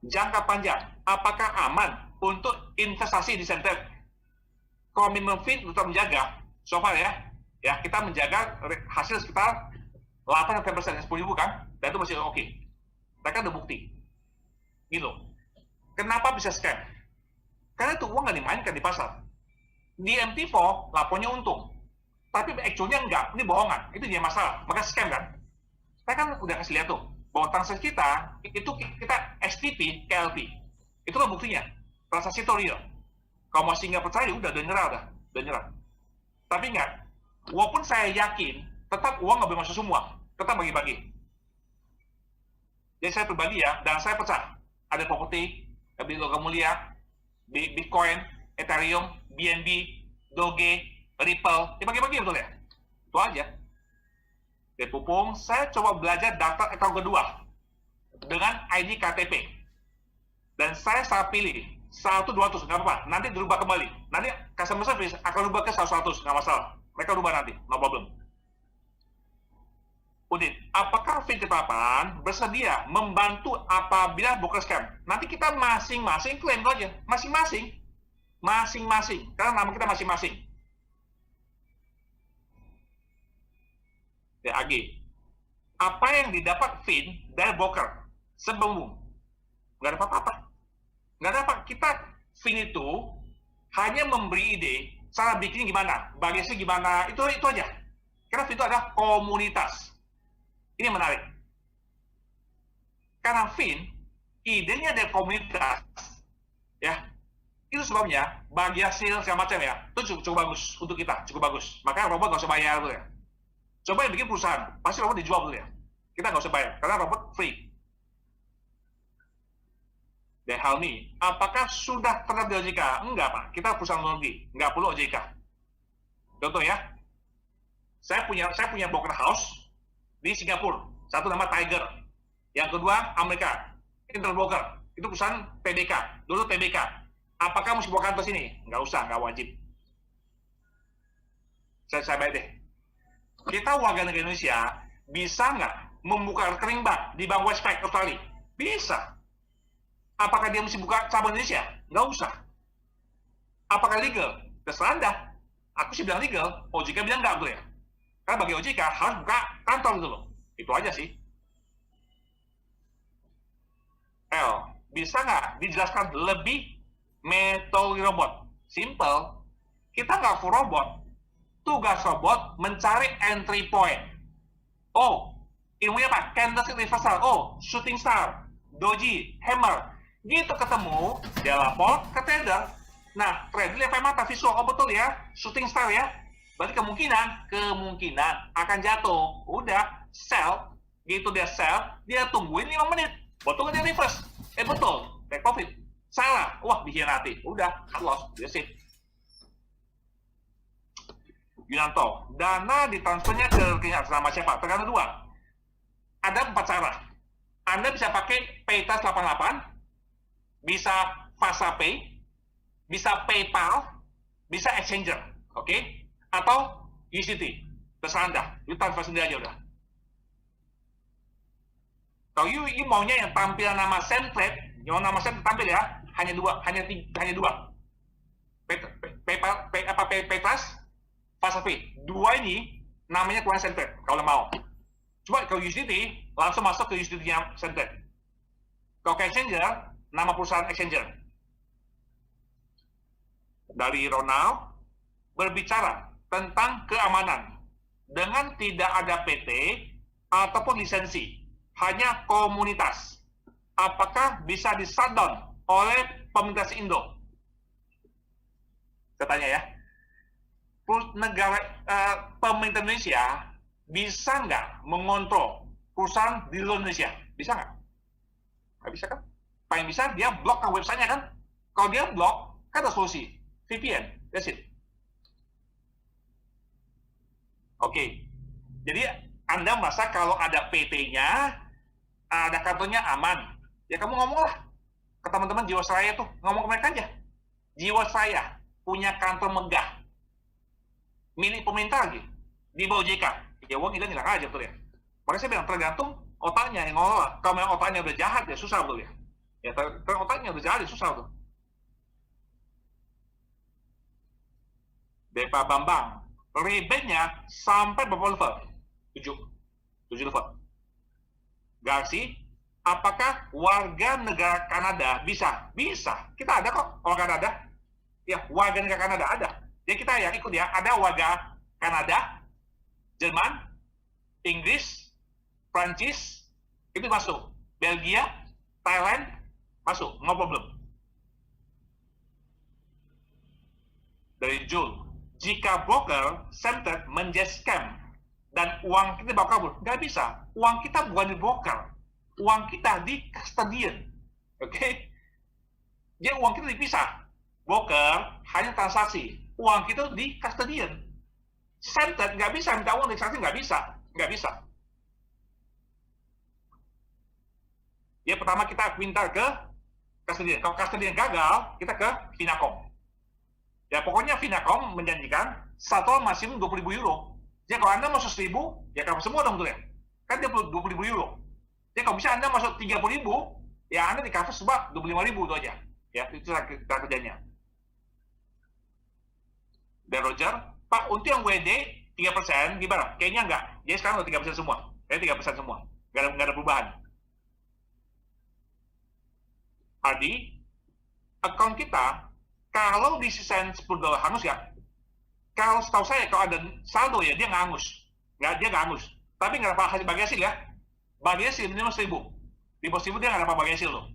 Jangka panjang, apakah aman untuk investasi di Centered? Komitmen Fin tetap menjaga, so far ya, kita menjaga hasil sekitar 8-10%, 10.000 kan, dan itu masih oke. Mereka ada bukti. Gitu. Kenapa bisa scam? Karena itu uang nggak dimainkan di pasar. Di MT4, lapornya untung. Tapi actualnya enggak, ini bohongan. Itu dia masalah, maka scam kan? Saya kan udah kasih lihat tuh, bahwa transaksi kita, itu kita STP, KLP. Itulah buktinya. Transaksi itu real. Kalau masih nggak percaya, udah nyerah. Tapi ingat, walaupun saya yakin, tetap uang nggak boleh masuk semua, tetap bagi-bagi. Jadi saya pribadi ya, dan saya pecah. Ada properti, beli logam mulia, Bitcoin, Ethereum, BNB, Doge, Ripple, bagi-bagi betul ya? Itu aja. Di Pupung, saya coba belajar daftar account kedua dengan ID KTP. Dan saya pilih 1-200, nggak apa-apa. Nanti dirubah kembali. Nanti customer service akan rubah ke 100, nggak masalah. Mereka rubah nanti, no problem. Udin, apakah Fin Ketapang bersedia membantu apabila broker scam? Nanti kita masing-masing klaim itu aja. Masing-masing. Karena nama kita masing-masing. Ya, Agi. Apa yang didapat Fin dari broker? Sebelum. Nggak ada apa-apa. Nggak ada apa. Kita Fin itu hanya memberi ide cara bikinnya gimana, bagiannya gimana, itu aja. Karena Fin itu adalah komunitas. Ini menarik. Karena Fin, idenya dari komunitas, ya, itu sebabnya bagi hasil segala macam ya, itu cukup bagus untuk kita, cukup bagus. Makanya robot nggak usah bayar dulu ya. Coba yang bikin perusahaan, pasti robot dijual dulu ya. Kita nggak usah bayar, karena robot free. Dan Helmi, apakah sudah terdaftar di OJK? Enggak, Pak. Kita perusahaan teknologi, nggak perlu OJK. Contoh ya, saya punya broker house di Singapura, satu nama Tiger, yang kedua Amerika, Interbroker, itu perusahaan PBK, dulu PBK. Apakah mesti bawa kantor sini? Nggak usah, nggak wajib. Saya bayar deh. Kita warga negara Indonesia, bisa nggak membuka rekening bank di Bank Westpac Australia? Bisa. Apakah dia mesti buka cabang Indonesia? Nggak usah. Apakah legal? Terserah Anda. Aku sih bilang legal, OJK bilang nggak boleh. Karena bagi OJK harus buka kantor dulu. Itu aja sih. L, bisa nggak dijelaskan lebih metode robot? Simple. Kita nggak full robot. Tugas robot mencari entry point. Oh, ilmunya apa? Candlestick reversal. Oh, shooting star, doji, hammer. Gitu ketemu, dia lapor ke trader. Nah, trader lihat mata visual. Oh betul ya, shooting star ya. Berarti kemungkinan akan jatuh. Udah, sell. Gitu dia sell, dia tungguin 5 menit. Betul dia reverse? Betul, take profit. Salah, wah dikhianati. Udah, cut loss, dia sip. Yunanto, dana ditransfernya ke rekening atas nama siapa? Tergantung dua. Ada 4 cara. Anda bisa pakai Paytas 88, bisa FasaPay, bisa PayPal, bisa Exchanger, oke? Atau USDT, terserah Anda. Lu transfer sendiri aja udah. Kalau you maunya yang tampilan nama Centrate, yang nama Centrate tampil ya, hanya dua. Paytas, FasaPay. Dua ini namanya kurang Centrate, kalau mau. Coba kalau USDT, langsung masuk ke USDT-nya Centrate. Kalau ke Exchanger, nama perusahaan Exchanger. Dari Ronald, berbicara tentang keamanan. Dengan tidak ada PT ataupun lisensi, hanya komunitas. Apakah bisa di-shutdown oleh pemerintah Indo? Saya tanya ya. Pemerintah Indonesia bisa nggak mengontrol perusahaan di luar Indonesia? Bisa nggak? Nggak bisa kan? Paling bisa dia blok kan websitenya kan? Kalau dia blok, kan ada solusi. VPN, that's it. Oke. Jadi Anda merasa kalau ada PT-nya, ada kartunya aman. Ya kamu ngomonglah ke teman-teman Jiwasraya tuh, ngomong ke mereka aja. Jiwasraya punya kantor megah, milik pemerintah lagi, di bawah JK. Ya uang hilang aja tuh ya. Makanya saya bilang tergantung otaknya yang ngelola. Kalau memang otaknya udah jahat ya susah tuh ya. Ya kalau otaknya udah jahat ya susah tuh. Pak Bambang, rebate-nya sampai berapa level? 7 level. Garsi, apakah warga negara Kanada bisa? Bisa. Kita ada kok warga Kanada. Ya, warga negara Kanada ada. Jadi kita yang ikut ya, ada warga Kanada, Jerman, Inggris, Prancis, itu masuk. Belgia, Thailand, masuk. No problem. Dari Jul, jika broker Centered menjadi scam dan uang kita bawa kabur, nggak bisa. Uang kita bukan di broker, uang kita di custodian. Oke? Jadi uang kita dipisah. Broker hanya transaksi, uang kita di custodian. Centered nggak bisa minta uang di transaksi, nggak bisa. Ya pertama kita minta ke custodian. Kalau custodian gagal, kita ke Finacom. Ya pokoknya Finacom menjanjikan satu maksimum 20.000 euro. Jadi kalau Anda masuk 1.000, ya kamu semua dong tuh ya. Kan dia 20.000 euro. Jadi kalau bisa Anda masuk 30.000, ya Anda di cover sebab 25.000 itu aja. Ya itu kita kerjanya. Dan Roger, Pak untuk yang WD 3% gimana? Kayaknya enggak. Jadi sekarang udah 3% semua. Kayaknya 3% semua. Nggak ada perubahan. Adi, account kita kalau disisain $10 hangus ya. Kalau setahu saya kalau ada saldo ya dia nggak hangus. Dia nggak hangus. Tapi nggak dapat bagi hasil ya. Bagi hasil minimal 1.000. Di bawah 1.000 dia nggak dapat bagi hasil loh.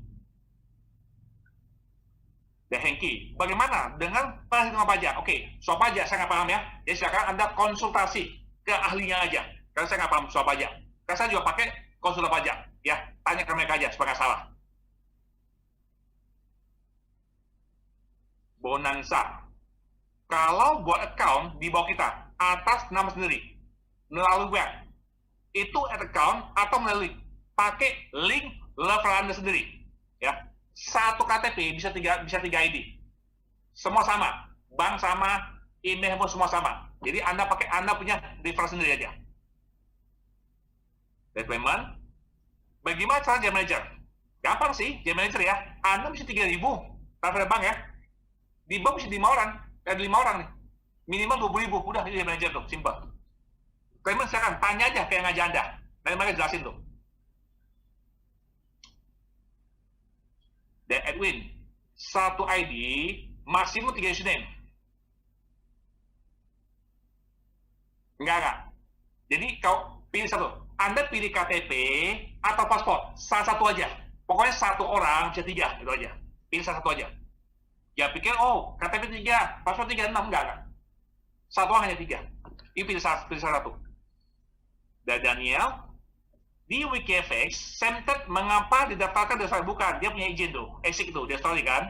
Dan Hengki, bagaimana dengan perhitungan pajak? Oke, soal pajak saya nggak paham ya. Jadi silakan Anda konsultasi ke ahlinya aja. Karena saya nggak paham soal pajak. Karena saya juga pakai konsultan pajak. Ya, tanya ke mereka aja supaya nggak salah. Bonanza. Kalau buat account di bawah kita, atas nama sendiri, melalui web, itu account atau melalui pakai link level Anda sendiri. Ya, satu KTP bisa tiga ID. Semua sama, bank sama, email pun semua sama. Jadi Anda pakai Anda punya referral sendiri aja. Dan payment, bagaimana cara Jam Manager? Gampang sih, Jam Manager ya. Anda bisa 3.000 transfer bank ya. Di bank bisa 5 orang, ada 5 orang nih. Minimal 20.000, udah ini Jam Manager tuh, simpel. Payment silakan, tanya aja kayak ngajak Anda. Nanti mereka jelasin tuh. Dan Edwin, satu ID, maksimum 3 username. Enggak. Jadi kau pilih satu. Anda pilih KTP atau paspor, salah satu aja. Pokoknya satu orang bisa 3, itu aja. Pilih satu aja. Ya pikir, oh KTP 3, paspor 3, 6, enggak. Satu orang hanya 3. Ini pilih satu. Dan Daniel, di WikiFX, Centered mengapa didaftarkan di Australia? Bukan, dia punya izin tuh, ESIC tuh, di Australia kan.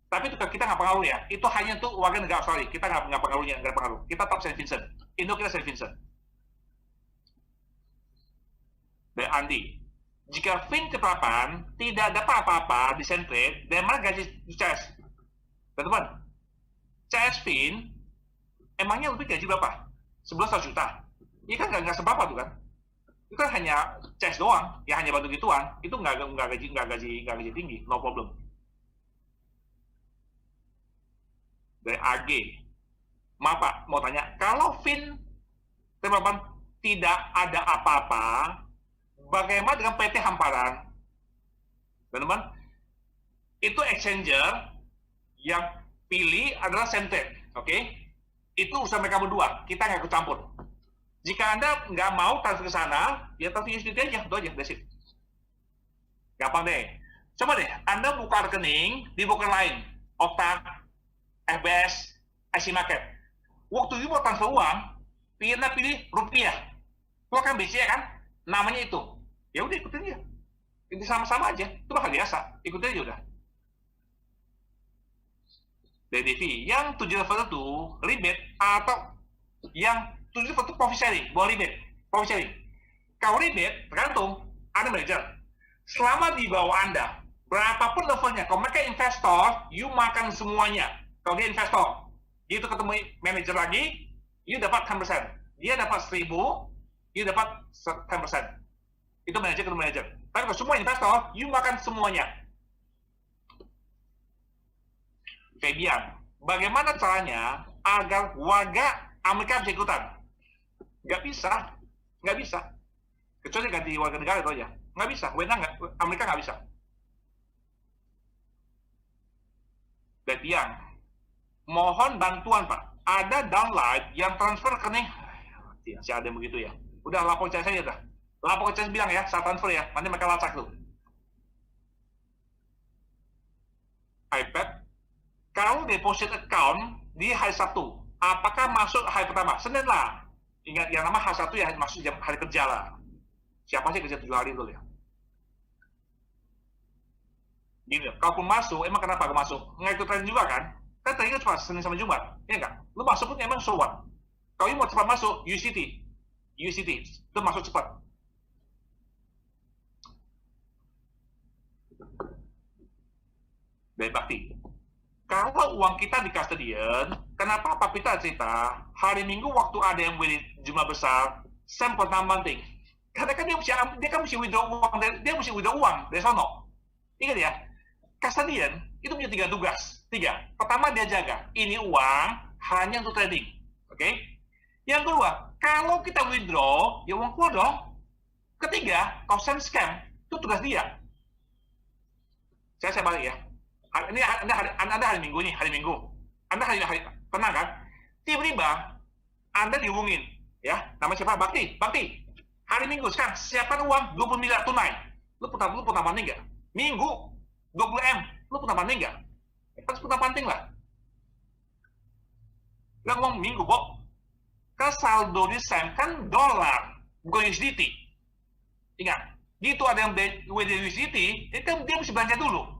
Tapi itu kita nggak pengaruh ya, itu hanya untuk warga negara Australia, kita nggak pengaruh. Kita tetap St. Vincent, Indo kita St. Vincent. Dan Andi, jika Fin keperapan tidak dapat apa-apa di Centred, dan mana gaji CS? Teman-teman, CS Fin, emangnya lebih gaji berapa? 11 juta. Ini kan nggak seberapa tuh kan? Itu kan hanya CS doang, ya hanya bantu gituan. Itu nggak gaji tinggi, no problem. Dari AG, maaf Pak, mau tanya, kalau Fin teman-teman tidak ada apa-apa, bagaimana dengan PT Hamparan? Teman-teman, itu exchanger yang pilih adalah Centred, oke? Itu urusan mereka berdua, kita nggak ikut campur. Jika Anda nggak mau transfer ke sana, ya transfer USDT aja, itu aja, that's it. Gampang deh. Coba deh, Anda buka rekening di broker lain, Okta, FBS, IC Market. Waktu itu mau transfer uang, pilih rupiah. Itu kan BCA kan, namanya itu. Ya udah ikutin aja. Itu sama-sama aja, itu bakal biasa. Ikutin aja udah. DDV, yang 7 level itu rebate atau yang tujuh untuk profit sharing, bukan rebate. Profit sharing. Kalau rebate, tergantung. Ada manajer. Selama di bawah Anda, berapapun levelnya, kalau mereka investor, you makan semuanya. Kalau dia investor, dia itu ketemu manajer lagi, you dapat 10%. Dia dapat 1.000, you dapat 10%. Itu manajer ketemu manajer. Tapi kalau semua investor, you makan semuanya. Fabian, bagaimana caranya agar warga Amerika bisa ikutan? Nggak bisa. Kecuali ganti warga negara itu aja. Nggak bisa, Amerika nggak bisa. Fabian, mohon bantuan Pak. Ada downline yang transfer ke nih. Masih ada yang begitu ya. Udah lapor saya saja dah. Lapor saya bilang ya, saya transfer ya. Nanti mereka lacak tuh. iPad. Kalau deposit account di hari Sabtu, apakah masuk hari pertama? Senin lah. Ingat, yang nama hari Sabtu ya masuk jam hari kerja lah. Siapa sih kerja 7 hari itu ya? Gini, kalaupun masuk, emang kenapa gak masuk? Nggak ikut training juga kan? Kan training cuma Senin sama Jumat, ya nggak? Lu masuk pun emang so what? Kalau mau cepat masuk, UCT, itu masuk cepat. Dari Bakti. Kalau uang kita di custodian, kenapa Pak Peter cerita hari Minggu waktu ada yang beli jumlah besar, Sam pernah banting. Karena kan dia mesti withdraw uang dari sono. Ingat ya, custodian itu punya 3 tugas. 3. Pertama, dia jaga ini uang hanya untuk trading. Oke? Yang kedua, kalau kita withdraw, ya uang keluar dong. Ketiga, kalau Sam scam, itu tugas dia. Saya balik ya. Ini Anda hari Minggu nih, hari Minggu. Anda hari tenang kan? Tiba-tiba Anda dihubungin, ya. Nama siapa? Bakti. Hari Minggu sekarang siapkan uang 20 miliar tunai. Lu pernah banding nggak? Minggu 20 M. Lu pernah banding nggak? Harus pernah banting lah. Nggak ngomong Minggu, Bob. Kan saldo di Sam kan dolar, bukan USDT. Ingat, gitu ada yang WD USDT, itu dia mesti belanja dulu.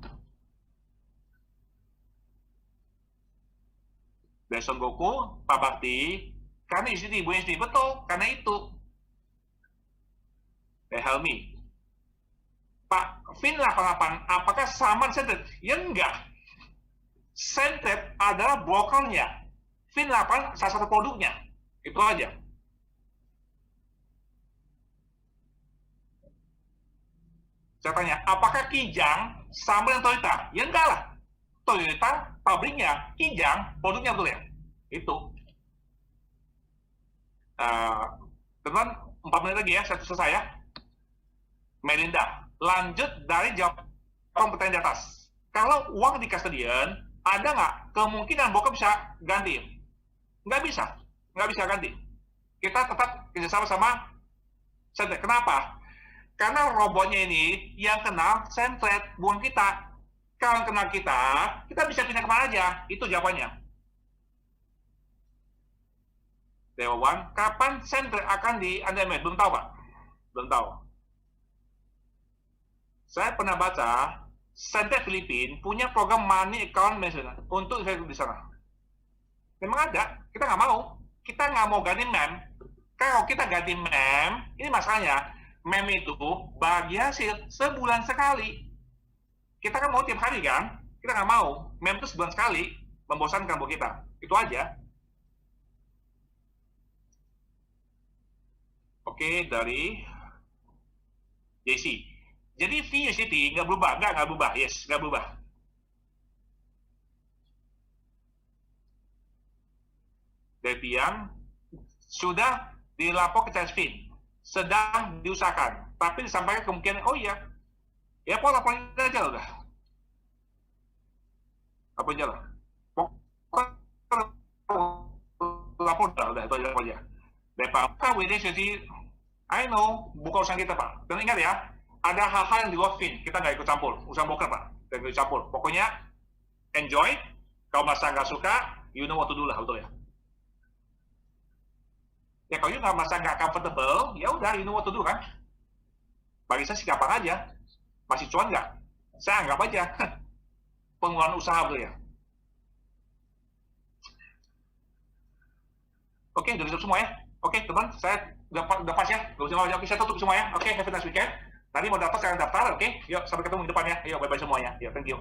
Dari Son Goku, Pak Bakti, karena USDT, bukan USDT, betul, karena itu. Helmi, Pak Fin 88, apakah sama Centred? Ya enggak. Centred adalah brokernya. Fin 8 salah satu produknya. Itu aja. Saya tanya, apakah Kijang sama dengan Toyota? Ya enggak lah. Toyota pabriknya, Kijang produknya betul ya. Itu. Teman, 4 menit lagi ya, saya selesai ya. Melinda, lanjut dari jawaban pertanyaan di atas. Kalau uang di custodian, ada nggak kemungkinan broker bisa ganti? Nggak bisa ganti. Kita tetap kerjasama sama Centred. Kenapa? Karena robotnya ini yang kenal Centred, bukan kita. Kalau kenal kita bisa pindah kemana aja. Itu jawabannya. Dewan, kapan Centred akan di Android? Belum tahu, Pak. Belum tahu. Saya pernah baca, Centred Filipina punya program money account management untuk investasi di sana. Memang ada, kita nggak mau. Kita nggak mau ganti MEM. Kalau kita ganti MEM, ini masalahnya, MEM itu bagi hasil sebulan sekali. Kita kan mau tiap hari kan? Kita nggak mau. MEM itu sebulan sekali, membosankan buat kita. Itu aja. Oke, dari JC. Jadi VUSDT nggak berubah. Yes, nggak berubah. Devian sudah dilapor ke CSFIN, sedang diusahakan, tapi disampaikan kemungkinan, oh iya, ya kok laporin aja udah. Apa aja lah. Lapor udah itu aja. Pak, WD sesi, I know, bukan urusan kita Pak. Dan ingat ya, ada hal-hal yang di luar fin, kita nggak ikut campur, urusan broker Pak, nggak ikut campur. Pokoknya enjoy, kalau masa nggak suka, you know what to do lah, betul ya. Ya kalau you nggak masa nggak comfortable, ya udah you know what to do kan. Bagi saya sih gampang aja, masih cuan nggak? Saya anggap aja pengeluaran usaha betul ya. Oke, udah tutup semua ya. Oke, teman, saya udah pas ya. Gak usah ngomong. Oke, saya tutup semua ya. Oke, have a nice weekend. Nanti mau daftar, sekarang daftar. Oke, yuk sampai ketemu di depannya. Yuk, bye-bye semuanya. Yuk, thank you.